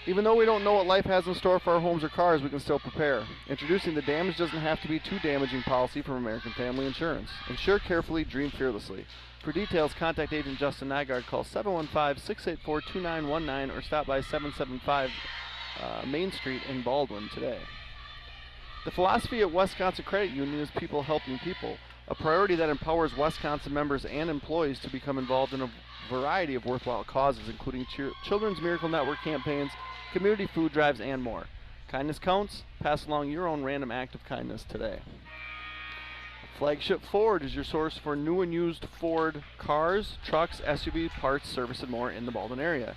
Even though we don't know what life has in store for our homes or cars, we can still prepare. Introducing the damage doesn't have to be too damaging policy from American Family Insurance. Insure carefully, dream fearlessly. For details, contact Agent Justin Nygaard. Call 715-684-2919 or stop by 775 Main Street in Baldwin today. The philosophy at Wisconsin Credit Union is people helping people, a priority that empowers Wisconsin members and employees to become involved in a variety of worthwhile causes, including Children's Miracle Network campaigns, community food drives, and more. Kindness counts. Pass along your own random act of kindness today. Flagship Ford is your source for new and used Ford cars, trucks, SUV, parts, service, and more in the Baldwin area.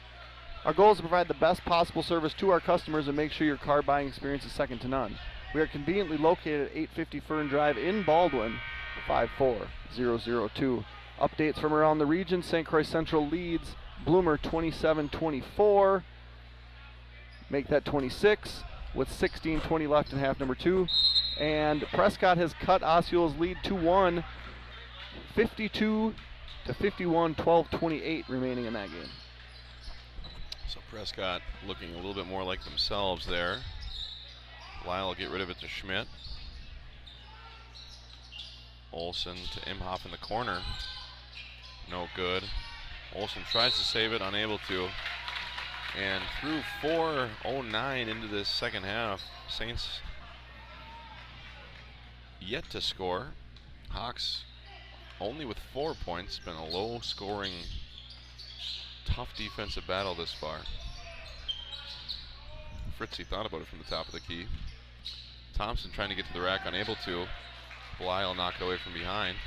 Our goal is to provide the best possible service to our customers and make sure your car buying experience is second to none. We are conveniently located at 850 Fern Drive in Baldwin, 54002. Updates from around the region: St. Croix Central leads Bloomer 27-24. Make that 26 with 16:20 left in half number 2. And Prescott has cut Osceola's lead to 1, 52-51, 12:28 remaining in that game. So Prescott looking a little bit more like themselves there. Lyle will get rid of it to Schmidt. Olsen to Imhoff in the corner. No good. Olsen tries to save it, unable to. And through 4:09 into this second half, Saints yet to score. Hawks only with 4 points. Been a low-scoring, tough defensive battle this far. Fritzy thought about it from the top of the key. Thompson trying to get to the rack, unable to. Belial knocked away from behind.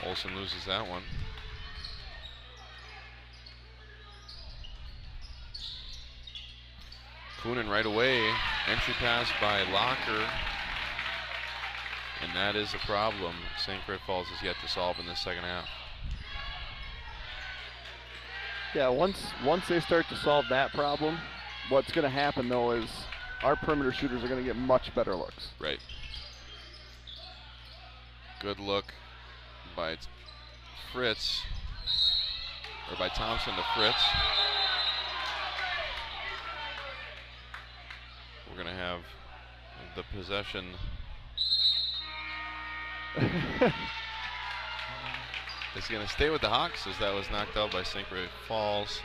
Olsen loses that one. Coonan right away. Entry pass by Locker. And that is a problem St. Croix Falls has yet to solve in this second half. Yeah, once they start to solve that problem, what's going to happen though is our perimeter shooters are going to get much better looks. Right. Good look by Fritz, or by Thompson to Fritz. We're going to have the possession. Is going to stay with the Hawks as that was knocked out by St. Croix Falls.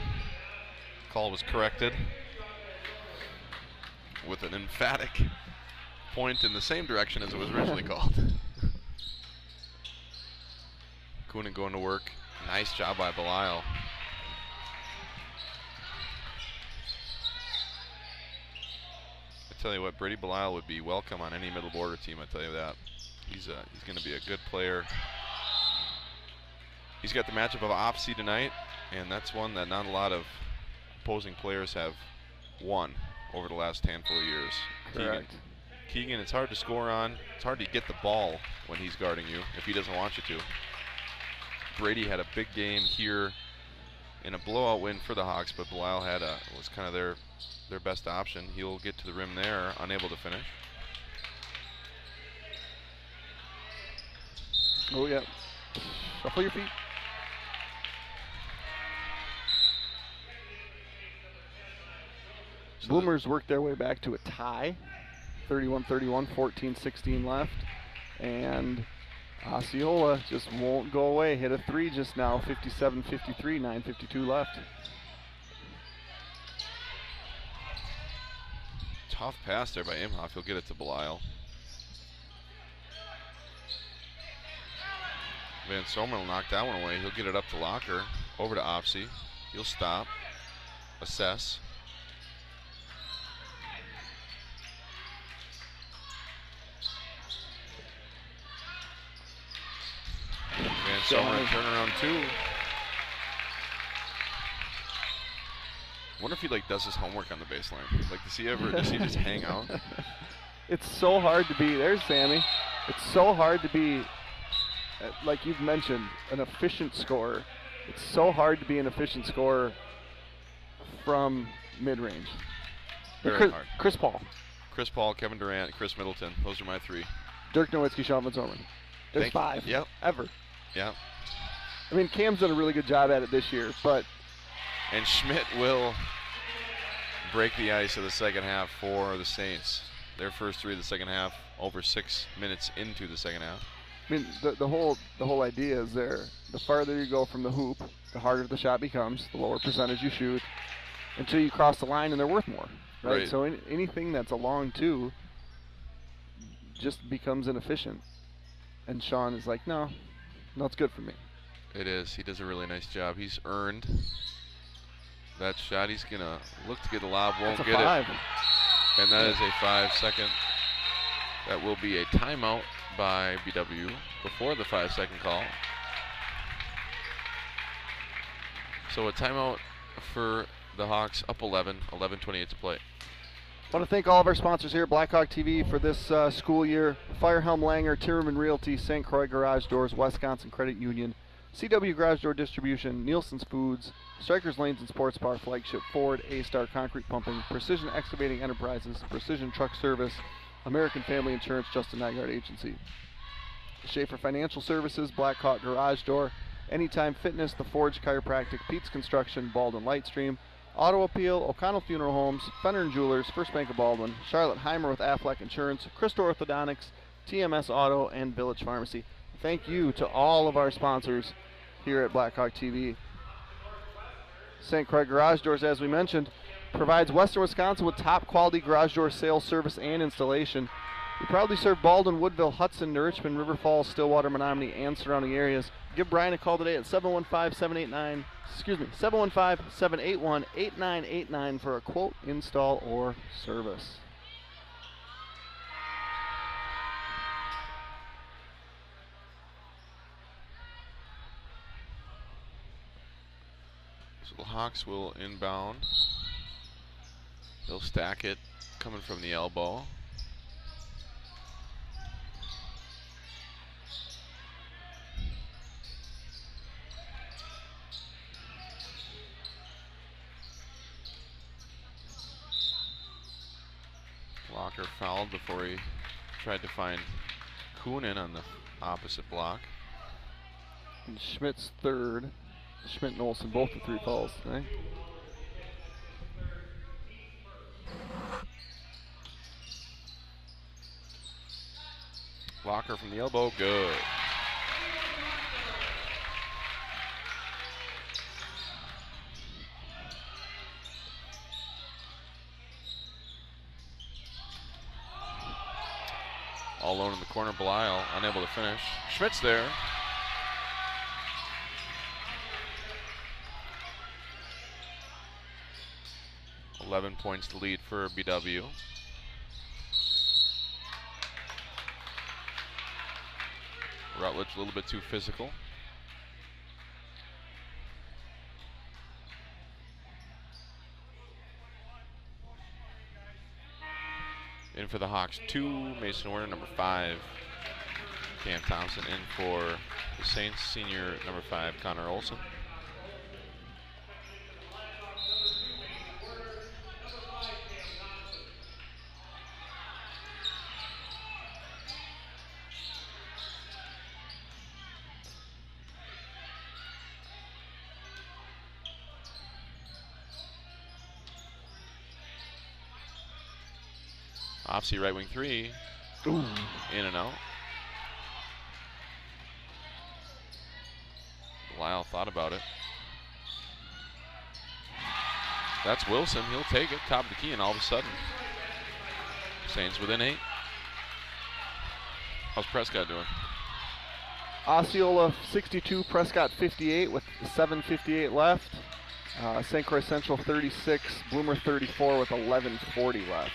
Call was corrected with an emphatic point in the same direction as it was originally called. Coonan going to work. Nice job by Belial. I tell you what, Brady Belial would be welcome on any middle border team, I tell you that. He's going to be a good player. He's got the matchup of OPSI tonight, and that's one that not a lot of opposing players have won over the last handful of years. Correct. Keegan, it's hard to score on. It's hard to get the ball when he's guarding you if he doesn't want you to. Brady had a big game here in a blowout win for the Hawks, but Belial was kind of their best option. He'll get to the rim there, unable to finish. Oh yeah. Shuffle your feet. So Boomers worked their way back to a tie. 31-31, 14-16 left. And Osceola just won't go away. Hit a three just now, 57-53, 9:52 left. Tough pass there by Imhoff. He'll get it to Belial. Van Sommer will knock that one away. He'll get it up to Locker. Over to Opsy. He'll stop. Assess. Van Sommer turn around two. Wonder if he does his homework on the baseline. Does he just hang out? It's so hard to be, there's Sammy. It's so hard to be, like you've mentioned, an efficient scorer. It's so hard to be an efficient scorer from mid-range. Very hard. Chris Paul. Chris Paul, Kevin Durant, Chris Middleton. Those are my three. Dirk Nowitzki, Sean Van Zorman. There's five. Yep. Ever. Yep. I mean, Cam's done a really good job at it this year, but. And Schmidt will break the ice of the second half for the Saints. Their first three of the second half, over 6 minutes into the second half. I mean, the whole idea is there. The farther you go from the hoop, the harder the shot becomes, the lower percentage you shoot, until you cross the line and they're worth more. Right? So anything that's a long two just becomes inefficient. And Sean is like, no, it's good for me. It is. He does a really nice job. He's earned that shot. He's going to look to get a lob, won't get it. And that is a 5-second. That will be a timeout by BW before the 5-second call. So a timeout for the Hawks, up 11, 11:28 to play. I want to thank all of our sponsors here at Blackhawk TV for this school year. Firehelm Langer, Tierman Realty, St. Croix Garage Doors, Wisconsin Credit Union, CW Garage Door Distribution, Nielsen's Foods, Strikers Lanes and Sports Bar, Flagship Ford, A-Star Concrete Pumping, Precision Excavating Enterprises, Precision Truck Service, American Family Insurance, Justin Nygaard Agency, Schaefer Financial Services, Blackhawk Garage Door, Anytime Fitness, The Forge Chiropractic, Pete's Construction, Baldwin Lightstream, Auto Appeal, O'Connell Funeral Homes, Fenner & Jewelers, First Bank of Baldwin, Charlotte Heimer with Aflac Insurance, Christo Orthodontics, TMS Auto, and Village Pharmacy. thank you to all of our sponsors here at Blackhawk TV. St. Croix Garage Doors, as we mentioned, provides Western Wisconsin with top quality garage door sales, service, and installation. We proudly serve Baldwin, Woodville, Hudson, Richmond, River Falls, Stillwater, Menominee, and surrounding areas. Give Brian a call today at 715-781-8989 for a quote, install, or service. So the Hawks will inbound. They'll stack it coming from the elbow. Blocker fouled before he tried to find Kunin on the opposite block. And Schmidt's third. Schmidt and Olsen both with 3 fouls tonight. Blocker from the elbow, good. All alone in the corner, Belial unable to finish. Schmidt's there. $11 points to lead for BW. Rutledge a little bit too physical. In for the Hawks, 2, Mason Werner, number 5. Cam Thompson in for the Saints, senior number 5, Connor Olsen. Offsee right wing 3. Ooh. In and out. Lyle thought about it. That's Wilson. He'll take it. Top of the key, and all of a sudden, Saints within 8. How's Prescott doing? Osceola 62, Prescott 58 with 7:58 left. St. Croix Central 36, Bloomer 34 with 11:40 left.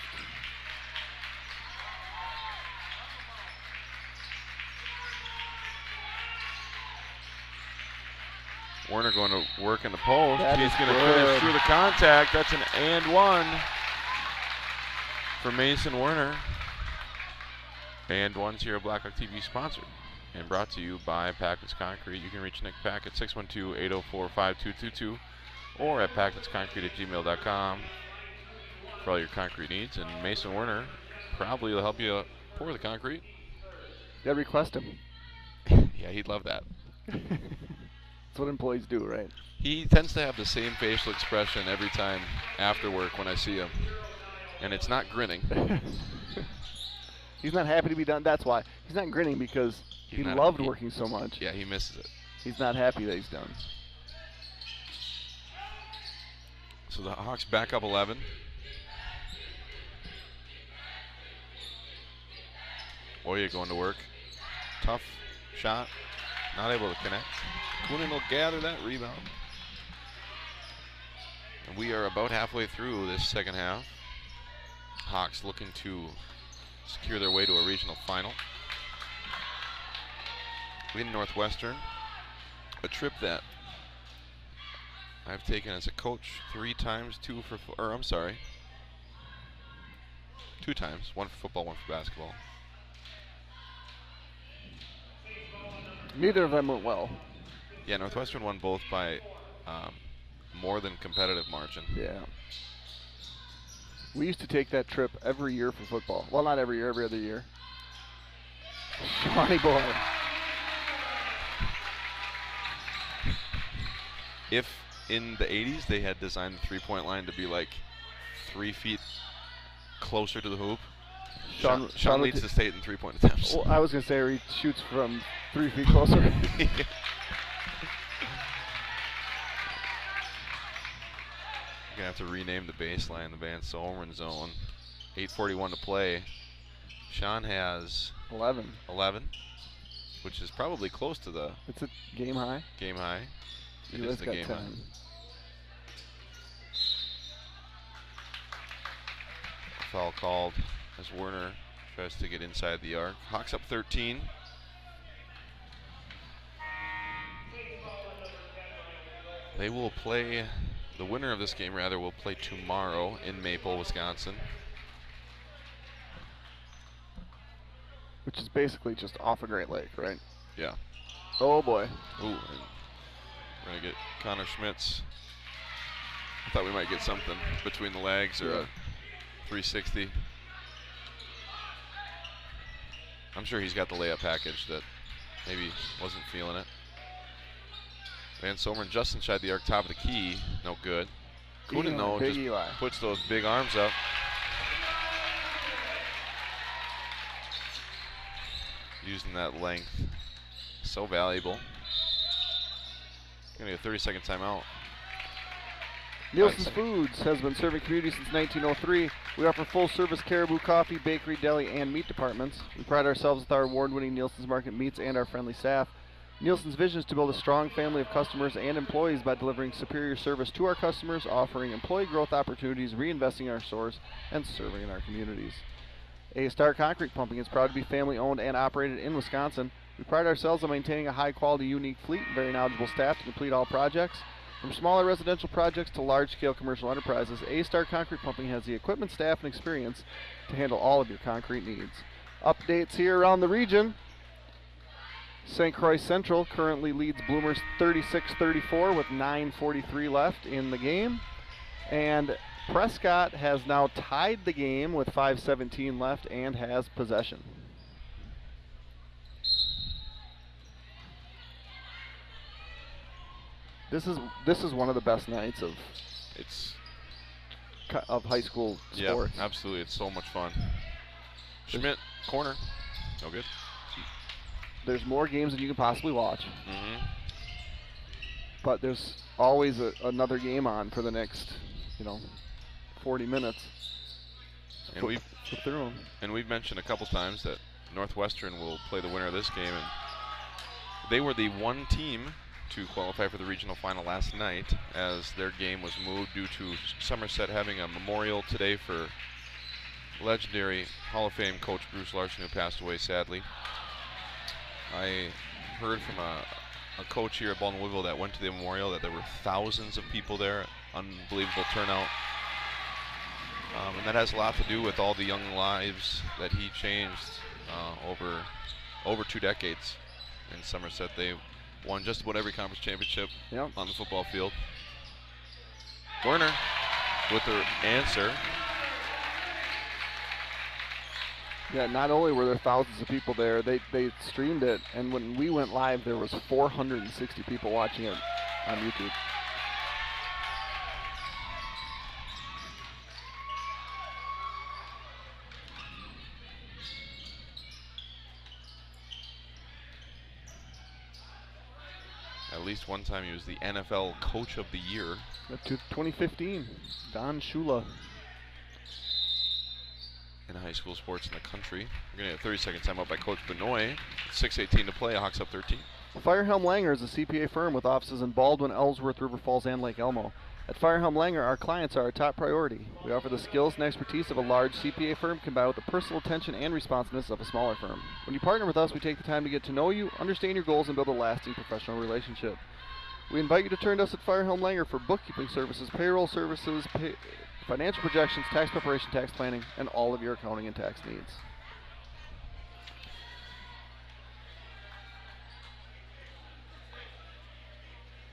Werner going to work in the post. That He's is going to good. finish through the contact. That's an and 1 for Mason Werner. And 1's here at Blackhawk TV sponsored and brought to you by Packets Concrete. You can reach Nick Pack at 612-804-5222 or at packetsconcrete@gmail.com for all your concrete needs. And Mason Werner probably will help you pour the concrete. Yeah, request him. Yeah, he'd love that. That's what employees do, right? He tends to have the same facial expression every time after work when I see him. And it's not grinning. He's not happy to be done. That's why. He's not grinning because he loved working so much. Yeah, he misses it. He's not happy that he's done. So the Hawks back up 11. Oya going to work. Tough shot. Not able to connect. Kunin will gather that rebound. And we are about halfway through this second half. Hawks looking to secure their way to a regional final in Northwestern. A trip that I've taken as a coach 3 times, 2 times, 1 for football, 1 for basketball. Neither of them went well. Yeah, Northwestern won both by more than competitive margin. Yeah. We used to take that trip every year for football. Well, not every year, every other year. Shawnee boy. If in the 80s they had designed the 3-point line to be like 3 feet closer to the hoop, Sean leads the state in 3-point attempts. Well, I was going to say he shoots from 3 feet closer. Gonna have to rename the baseline, the Van Solomon zone. 8:41 to play. Sean has 11, which is probably close to the it's a game high. Game high. It US is the got game 10. high. Foul called as Werner tries to get inside the arc. Hawks up 13. They will play, the winner of this game rather, will play tomorrow in Maple, Wisconsin. Which is basically just off a Great Lake, right? Yeah. Oh boy. Ooh, and we're going to get Connor Schmitz. I thought we might get something between the legs or a 360. I'm sure he's got the layup package that maybe wasn't feeling it. Van Someren just inside the arc, top of the key, no good. Coonan, though, just puts those big arms up. Using that length, so valuable. Gonna get a 30-second timeout. Nielsen's Foods has been serving community since 1903. We offer full-service caribou coffee, bakery, deli, and meat departments. We pride ourselves with our award-winning Nielsen's Market meats and our friendly staff. Nielsen's vision is to build a strong family of customers and employees by delivering superior service to our customers, offering employee growth opportunities, reinvesting in our stores, and serving in our communities. A-Star Concrete Pumping is proud to be family-owned and operated in Wisconsin. We pride ourselves on maintaining a high-quality, unique fleet and very knowledgeable staff to complete all projects. From smaller residential projects to large-scale commercial enterprises, A-Star Concrete Pumping has the equipment, staff, and experience to handle all of your concrete needs. Updates here around the region. St. Croix Central currently leads Bloomers 36-34 with 9:43 left in the game. And Prescott has now tied the game with 5:17 left and has possession. This is one of the best nights of high school sports. Yeah, absolutely. It's so much fun. Schmidt, corner. No good. There's more games than you can possibly watch. But there's always another game on for the next, 40 minutes. And we've flip through them. And we've mentioned a couple times that Northwestern will play the winner of this game, and they were the one team to qualify for the regional final last night, as their game was moved due to Somerset having a memorial today for legendary Hall of Fame coach Bruce Larson, who passed away sadly. I heard from a coach here at Baldwin Woodville that went to the memorial that there were thousands of people there, unbelievable turnout. And that has a lot to do with all the young lives that he changed over 2 decades in Somerset. They won just about every conference championship on the football field. Werner with the answer. Yeah, not only were there thousands of people there, they streamed it, and when we went live, there was 460 people watching it on YouTube. At least one time he was the NFL Coach of the Year. 2015, Don Shula. In high school sports in the country. We're going to get a 30-second timeout by Coach Benoit. 6:18 to play, Hawks up 13. Firehelm Langer is a CPA firm with offices in Baldwin, Ellsworth, River Falls, and Lake Elmo. At Firehelm Langer, our clients are our top priority. We offer the skills and expertise of a large CPA firm combined with the personal attention and responsiveness of a smaller firm. When you partner with us, we take the time to get to know you, understand your goals, and build a lasting professional relationship. We invite you to turn to us at Firehelm Langer for bookkeeping services, payroll services, financial projections, tax preparation, tax planning, and all of your accounting and tax needs.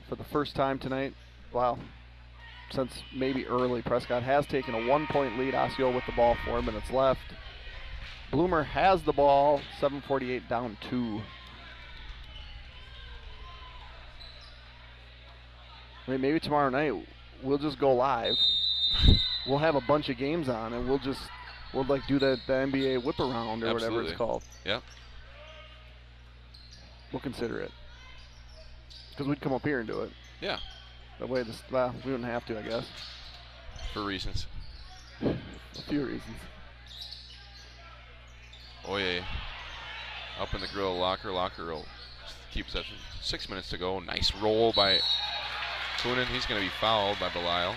For the first time tonight, since maybe early, Prescott has taken a 1-point lead. Osceola with the ball, 4 minutes left. Bloomer has the ball, 7:48 down 2. Maybe tomorrow night we'll just go live. We'll have a bunch of games on, and we'll just We'll like do the NBA whip around or Absolutely. whatever it's called. Yep. We'll consider it. Because we'd come up here and do it. Yeah. That way, well, we wouldn't have to, I guess. For reasons. A few reasons. Oye. Up in the grill, Locker. Locker will keep possession. 6 minutes to go. Nice roll by Kunin. He's going to be fouled by Belial.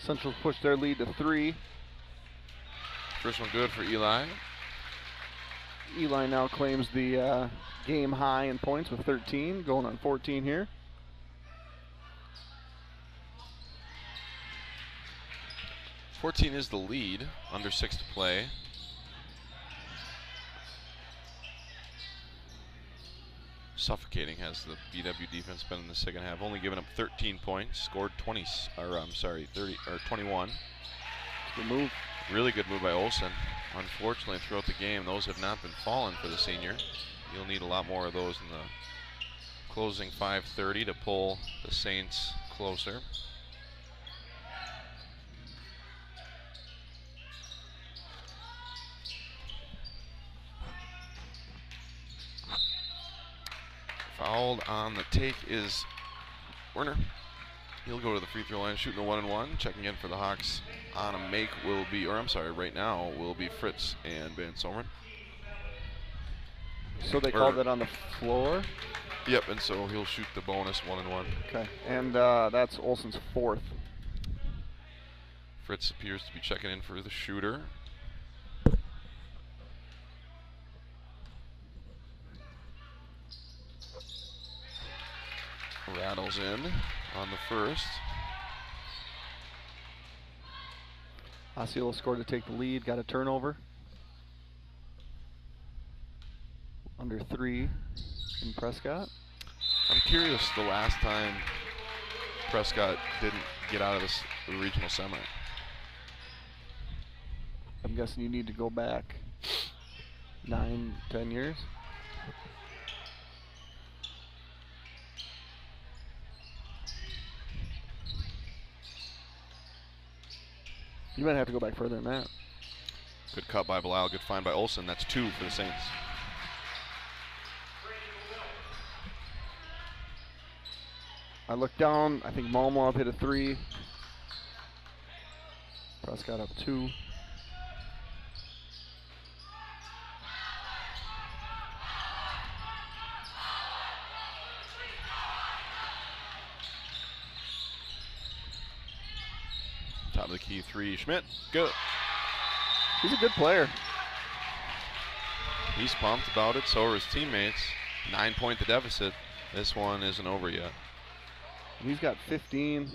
Central push their lead to 3. First one good for Eli. Eli now claims the game high in points with 13, going on 14 here. .14 is the lead, under 6 to play. Suffocating has the BW defense been in the second half, only given up 13 points, scored 20, or I'm sorry, 30 or 21. Good move. Really good move by Olsen. Unfortunately, throughout the game, those have not been falling for the senior. You'll need a lot more of those in the closing 5:30 to pull the Saints closer. Fouled on the take is Werner. He'll go to the free throw line, shooting a 1-and-1. Checking in for the Hawks on a make will be, or I'm sorry, right now will be Fritz and Van Someren. So they called it on the floor? Yep, and so he'll shoot the bonus 1-and-1. Okay, and that's Olsen's 4th. Fritz appears to be checking in for the shooter. Rattles in on the first. Osceola scored to take the lead, got a turnover. Under 3 in Prescott. I'm curious the last time Prescott didn't get out of the regional semi. I'm guessing you need to go back 9, 10 years. You might have to go back further than that. Good cut by Belial, good find by Olsen. That's 2 for the Saints. I look down, I think Malmov hit a 3. Prescott up 2. Top of the key 3, Schmidt, good. He's a good player. He's pumped about it, so are his teammates. 9-point the deficit. This one isn't over yet. He's got 15.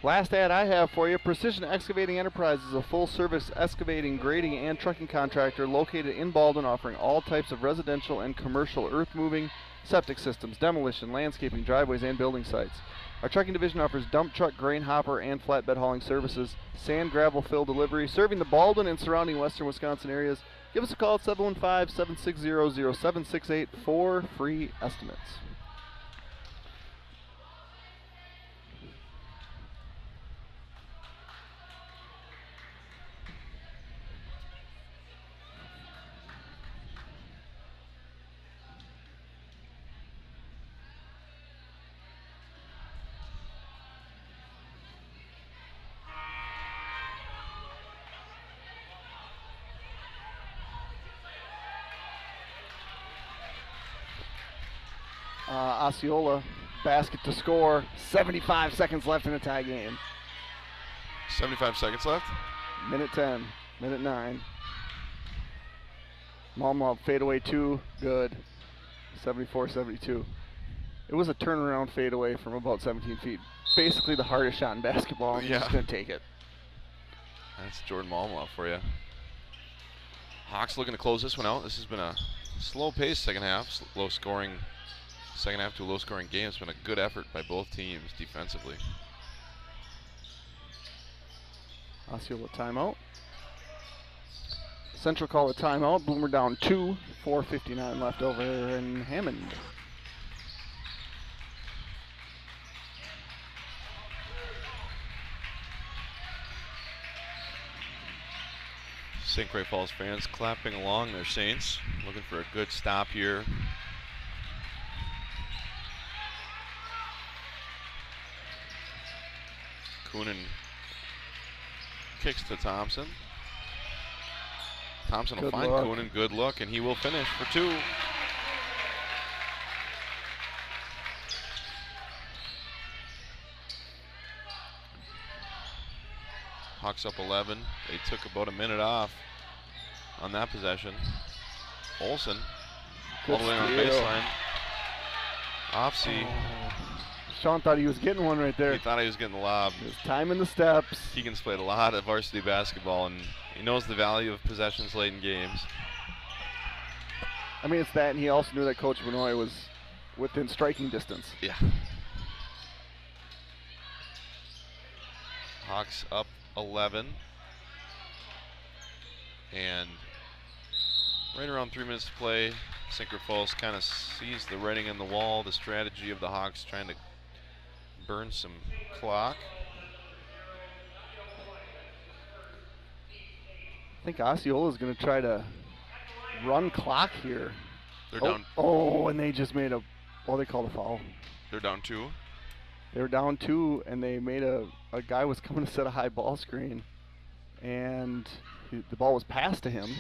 Last ad I have for you, Precision Excavating Enterprise is a full-service excavating, grading, and trucking contractor located in Baldwin, offering all types of residential and commercial earth-moving, septic systems, demolition, landscaping, driveways, and building sites. Our trucking division offers dump truck, grain hopper, and flatbed hauling services, sand, gravel, fill delivery, serving the Baldwin and surrounding western Wisconsin areas. Give us a call at 715-760-0768 for free estimates. Osceola, basket to score. 75 seconds left in a tie game. 75 seconds left. Minute 10, minute 9. Malmov fadeaway 2, good. 74-72. It was a turnaround fadeaway from about 17 feet. Basically the hardest shot in basketball. Yeah. Just couldn't take it. That's Jordan Malmov for you. Hawks looking to close this one out. This has been a slow-paced second half, low-scoring second half to a low-scoring game. It's been a good effort by both teams defensively. Osceola timeout. Central call a timeout. Bloomer down 2. 4:59 left over in Hammond. St. Croix Falls fans clapping along their Saints, looking for a good stop here. Coonan kicks to Thompson. Thompson will find Coonan, good look, and he will finish for 2. Hawks up 11. They took about a minute off on that possession. Olsen all the way on baseline. Offsee. Sean thought he was getting one right there. He thought he was getting the lob. He was timing the steps. Keegan's played a lot of varsity basketball, and he knows the value of possessions late in games. I mean, it's that, and he also knew that Coach Benoit was within striking distance. Yeah. Hawks up 11. And right around 3 minutes to play, St. Croix Falls kind of sees the writing in the wall, the strategy of the Hawks trying to burn some clock. I think Osceola is going to try to run clock here. They're down. Oh, and they just made a, they called a foul. They're down 2. They were down 2, and they made a guy was coming to set a high ball screen, and the ball was passed to him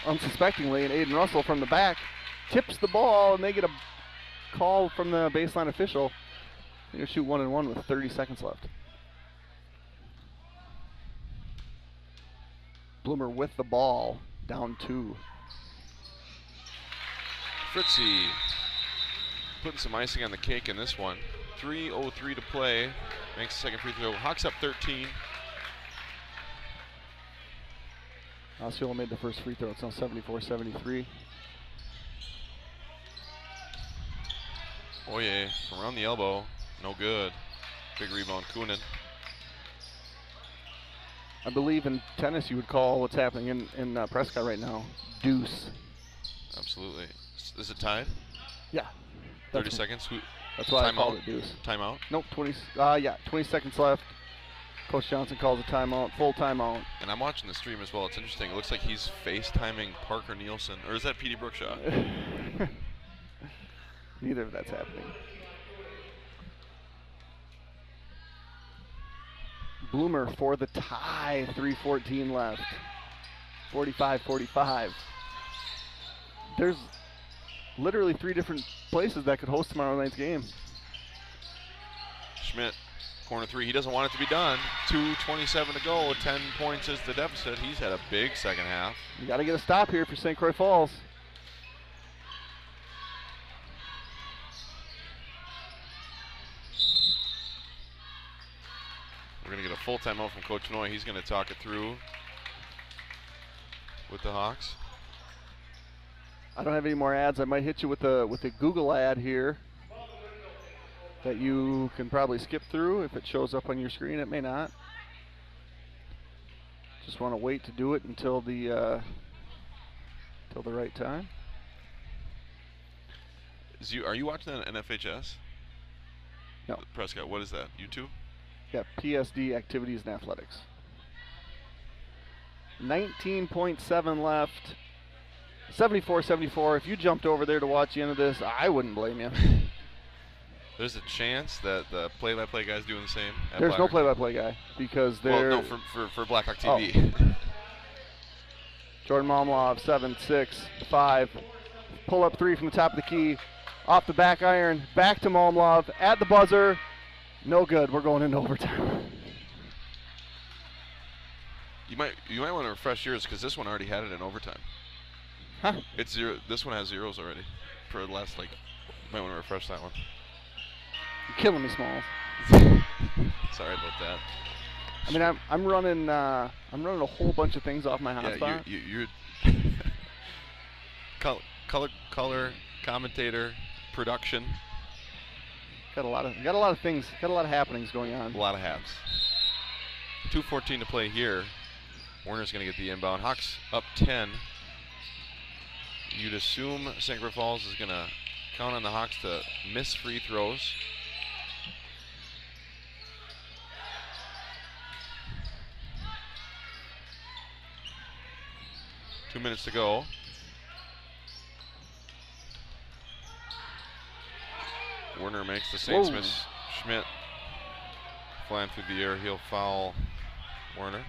unsuspectingly, and Aiden Russell from the back tips the ball, and they get a call from the baseline official. They're going to shoot 1-and-1 with 30 seconds left. Bloomer with the ball, down 2. Fritzy putting some icing on the cake in this one. 3:03 to play. Makes the second free throw. Hawks up 13. Osceola made the first free throw. It's now 74-73. Oh yeah, from around the elbow. No good. Big rebound, Coonan. I believe in tennis you would call what's happening in Prescott right now deuce. Absolutely. Is it tied? Yeah. 30 seconds. That's why I called it deuce. Timeout? Nope, 20 seconds left. Coach Johnson calls a timeout, full timeout. And I'm watching the stream as well. It's interesting. It looks like he's FaceTiming Parker Nielsen. Or is that Petey Brookshaw? Neither of that's happening. Bloomer for the tie, 3:14 left. 45-45. There's literally 3 different places that could host tomorrow night's game. Schmidt, corner 3. He doesn't want it to be done. 2:27 to go. 10 points is the deficit. He's had a big second half. You got to get a stop here for St. Croix Falls. We're going to get a full timeout from Coach Noy. He's going to talk it through with the Hawks. I don't have any more ads. I might hit you with a Google ad here that you can probably skip through if it shows up on your screen. It may not. Just want to wait to do it until the right time. Are you watching that on NFHS? No. Prescott, what is that? YouTube? Yeah, PSD Activities and Athletics. 19.7 left. 74-74. If you jumped over there to watch the end of this, I wouldn't blame you. There's a chance that the play-by-play guy's doing the same. There's no play-by-play guy because they're. Well, no, for Blackhawk TV. Oh. Jordan Momlov, 7-6-5. Pull up 3 from the top of the key. Off the back iron. Back to Momlov at the buzzer. No good. We're going into overtime. You might want to refresh yours because this one already had it in overtime. Huh? It's 0. This one has zeros already for the last, you might want to refresh that one. You're killing me, Smalls. Sorry about that. I mean, I'm running a whole bunch of things off my hotspot. Yeah, you're color commentator, production. Got a lot of things. Got a lot of happenings going on. A lot of hats. 2:14 to play here. Werner's going to get the inbound. Hawks up 10. You'd assume St. Croix Falls is going to count on the Hawks to miss free throws. Two minutes to go. Werner makes the Saints miss. Schmidt flying through the air. He'll foul Werner.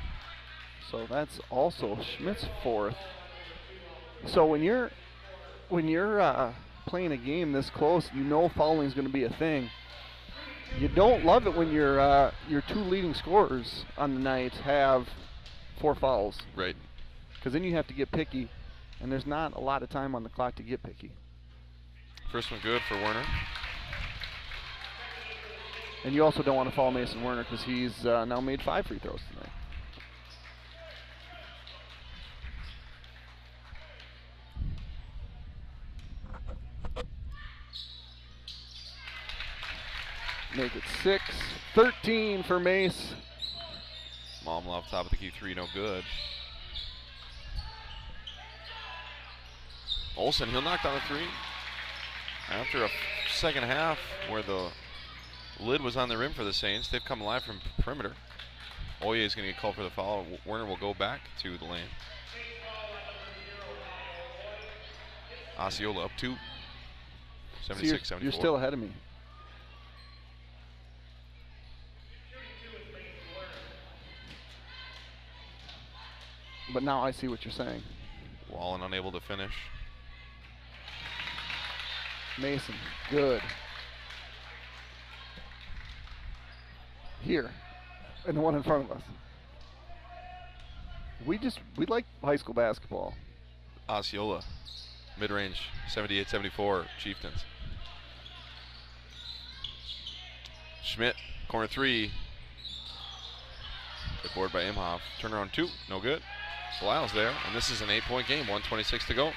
So that's also Schmidt's fourth. So when you're playing a game this close, you know fouling is going to be a thing. You don't love it when your two leading scorers on the night have 4 fouls. Right. Because then you have to get picky, and there's not a lot of time on the clock to get picky. First one good for Werner. And you also don't want to foul Mason Werner because he's now made 5 free throws tonight. Make it 6, 13 for Mace. Momlov top of the key 3, no good. Olsen, he'll knock down a 3. After a second half where the lid was on the rim for the Saints, they've come alive from perimeter. Oye is going to get called for the foul. Werner will go back to the lane. Osceola up 2. 76-74. You're still ahead of me. But now I see what you're saying. Wallen unable to finish. Mason, good. Here, and the one in front of us. We like high school basketball. Osceola, mid-range, 78-74, Chieftains. Schmidt, corner 3. Good board by Imhoff. Turnaround 2, no good. Lyle's there, and this is an 8-point game, 1:26 to go.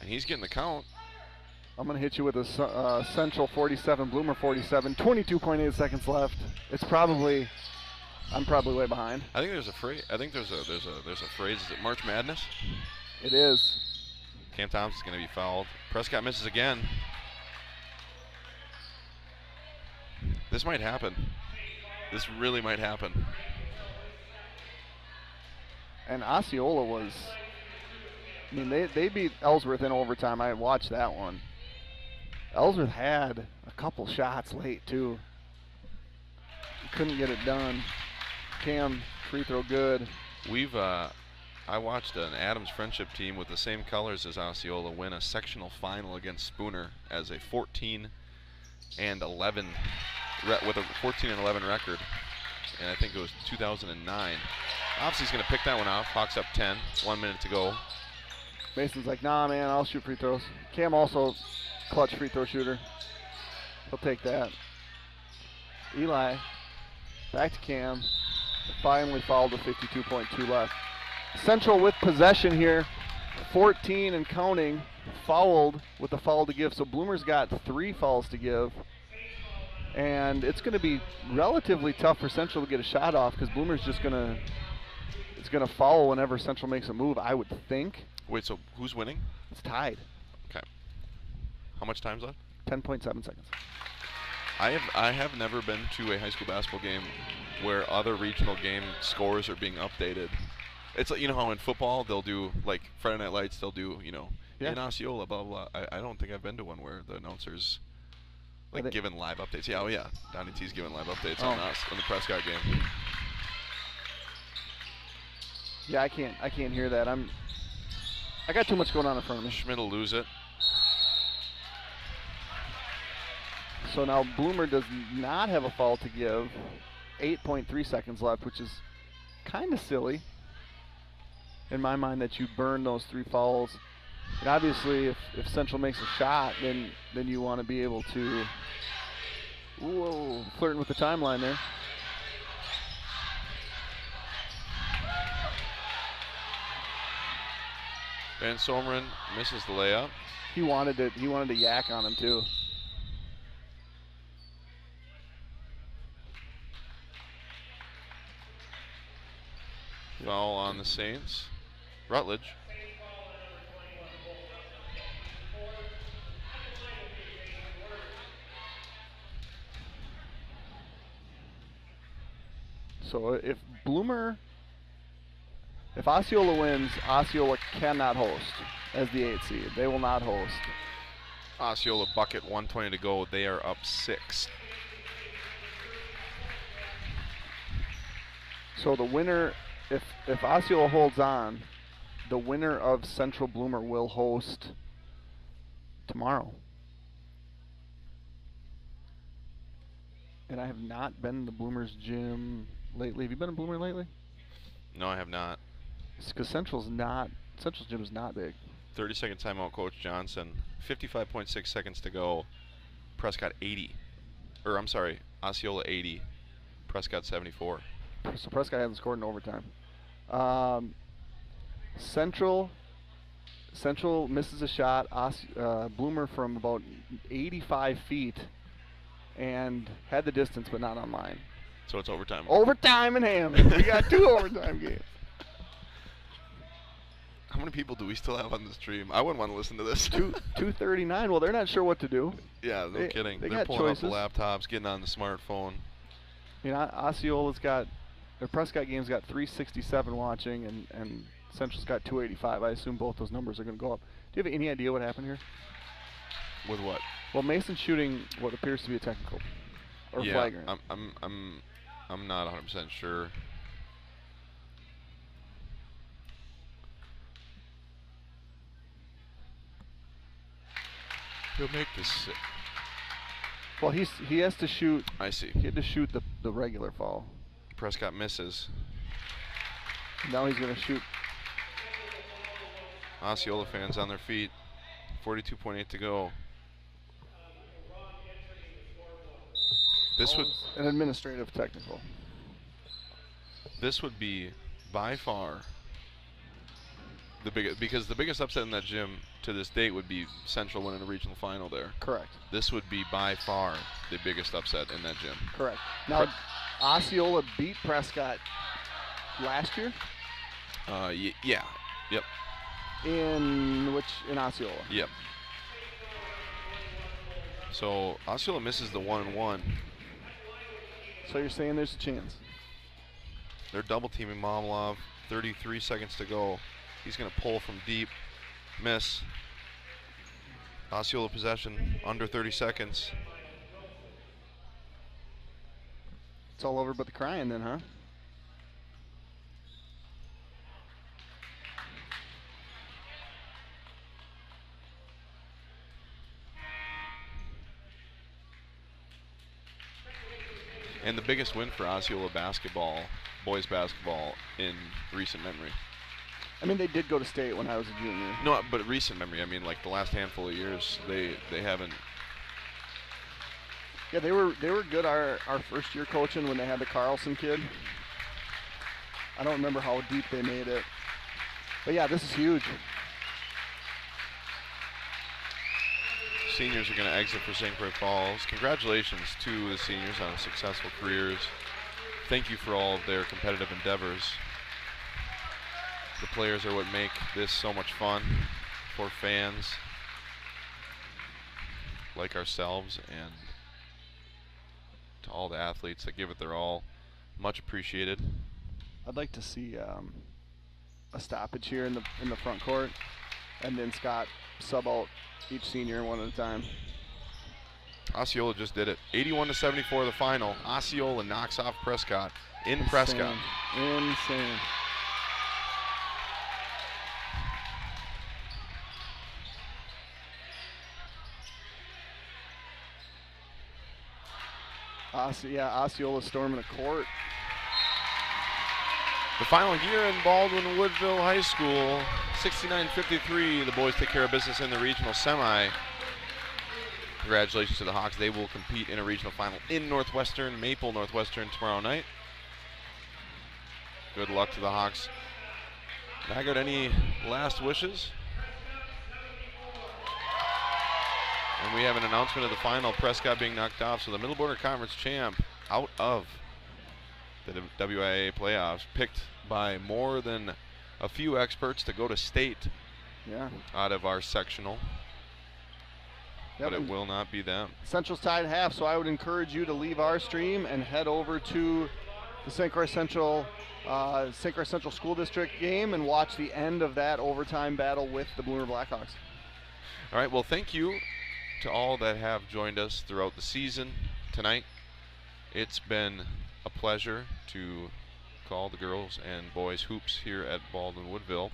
And he's getting the count. I'm going to hit you with a Central 47, Bloomer 47, 22.8 seconds left. I'm probably way behind. I think there's a phrase. There's a phrase. Is it March Madness? It is. Cam Thompson's going to be fouled. Prescott misses again. This might happen. This really might happen. And Osceola was, they beat Ellsworth in overtime. I watched that one. Ellsworth had a couple shots late, too. Couldn't get it done. Cam, free throw good. I watched an Adams Friendship team with the same colors as Osceola win a sectional final against Spooner as a 14-11 with a 14-11 record, and I think it was 2009. Obviously, he's going to pick that one off. Hawks up 10, 1 minute to go. Mason's like, nah, man, I'll shoot free throws. Cam also clutch free throw shooter. He'll take that. Eli, back to Cam. Finally fouled with 52.2 left. Central with possession here. 14 and counting. Fouled with the foul to give. So Bloomer's got 3 fouls to give. And it's going to be relatively tough for Central to get a shot off because Bloomer's just going to foul whenever Central makes a move, I would think. Wait, so who's winning? It's tied. Okay. How much time's left? 10.7 seconds. I have never been to a high school basketball game where other regional game scores are being updated. It's like, you know how in football they'll do, like Friday Night Lights, they'll do, in Osceola, blah, blah, blah. I don't think I've been to one where the announcers giving live updates. Yeah, oh yeah, Donnie T's giving live updates on us on the Prescott game. Yeah, I can't hear that. I got too much going on in front of me. Schmidt will lose it. So now Bloomer does not have a foul to give. 8.3 seconds left, which is kind of silly in my mind that you burn those 3 fouls. And obviously, if Central makes a shot, then you want to be able to. Whoa, flirting with the timeline there. Van Someren misses the layup. He wanted to yak on him too. Foul on the Saints. Rutledge. So if Osceola wins, Osceola cannot host as the 8th seed. They will not host. Osceola bucket, 1:20 to go. They are up 6. So the winner, if Osceola holds on, the winner of Central Bloomer will host tomorrow. And I have not been in the Bloomers gym lately. Have you been in Bloomer lately? No, I have not. It's because Central's gym is not big. 30-second timeout, Coach Johnson. 55.6 seconds to go. Prescott 80. Or I'm sorry, Osceola 80. Prescott 74. So Prescott hasn't scored in overtime. Central misses a shot. Bloomer from about 85 feet and had the distance, but not on line. So it's overtime. Overtime in Hammond. We got 2 overtime games. How many people do we still have on the stream? I wouldn't want to listen to this. 239. Well, they're not sure what to do. Yeah, no kidding. They're pulling choices. up the laptops, getting on the smartphone. You know, Osceola's got, their Prescott game's got 367 watching, and Central's got 285. I assume both those numbers are going to go up. Do you have any idea what happened here? With what? Well, Mason's shooting what appears to be a technical or flagrant. I'm not 100% sure. He'll make this. Well, he has to shoot. I see. He had to shoot the regular foul. Prescott misses. Now he's going to shoot. Osceola fans on their feet. 42.8 to go. This would an administrative technical. This would be by far the biggest, because the biggest upset in that gym to this date would be Central winning the regional final there. Correct. This would be by far the biggest upset in that gym. Correct. Now, Osceola beat Prescott last year? Yeah. Yep. In Osceola? Yep. So Osceola misses the 1-1. So you're saying there's a chance? They're double teaming Momlov. 33 seconds to go. He's going to pull from deep. Miss. Osceola possession under 30 seconds. It's all over but the crying then, huh? And the biggest win for Osceola basketball, boys basketball, in recent memory. I mean, they did go to state when I was a junior. No, but recent memory. I mean, like the last handful of years, they haven't. Yeah, they were good our first year coaching when they had the Carlson kid. I don't remember how deep they made it. But yeah, this is huge. Seniors are going to exit for St. Croix Falls. Congratulations to the seniors on successful careers. Thank you for all of their competitive endeavors. The players are what make this so much fun for fans like ourselves, and to all the athletes that give it their all. Much appreciated. I'd like to see a stoppage here in the front court, and then Scott sub out each senior one at a time. Osceola just did it. 81-74 the final. Osceola knocks off Prescott in Prescott. Insane. Osceola storming a court. The final here in Baldwin Woodville High School, 69-53. The boys take care of business in the regional semi. Congratulations to the Hawks. They will compete in a regional final in Northwestern, Maple Northwestern, tomorrow night. Good luck to the Hawks. Maggard, any last wishes? And we have an announcement of the final. Prescott being knocked off, so the Middle Border Conference champ out of the WIA playoffs, picked by more than a few experts to go to state out of our sectional. Yep, but it will not be them. Central's tied half, so I would encourage you to leave our stream and head over to the St. Croix Central School District game and watch the end of that overtime battle with the Bloomer Blackhawks. All right, well, thank you to all that have joined us throughout the season tonight. It's been a pleasure to call the girls and boys hoops here at Baldwin Woodville.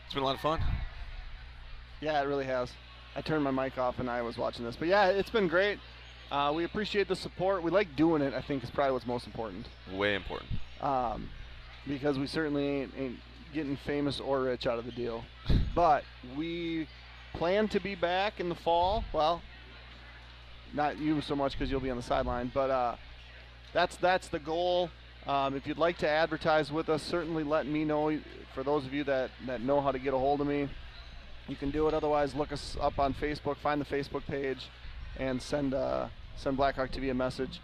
It's been a lot of fun. Yeah, it really has. I turned my mic off and I was watching this. But yeah, it's been great. We appreciate the support. We like doing it, I think, is probably what's most important. Way important. Because we certainly ain't getting famous or rich out of the deal. But we plan to be back in the fall. Well, not you so much because you'll be on the sideline. But that's the goal. If you'd like to advertise with us, certainly let me know. For those of you that know how to get a hold of me, you can do it. Otherwise, look us up on Facebook, find the Facebook page, and send Blackhawk TV a message.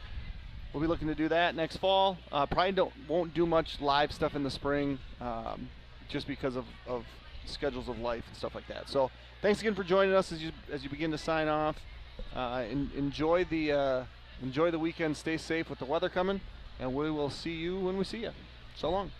We'll be looking to do that next fall. Probably won't do much live stuff in the spring, just because of schedules of life and stuff like that. So thanks again for joining us as you begin to sign off. Enjoy the weekend. Stay safe with the weather coming, and we will see you when we see you. So long.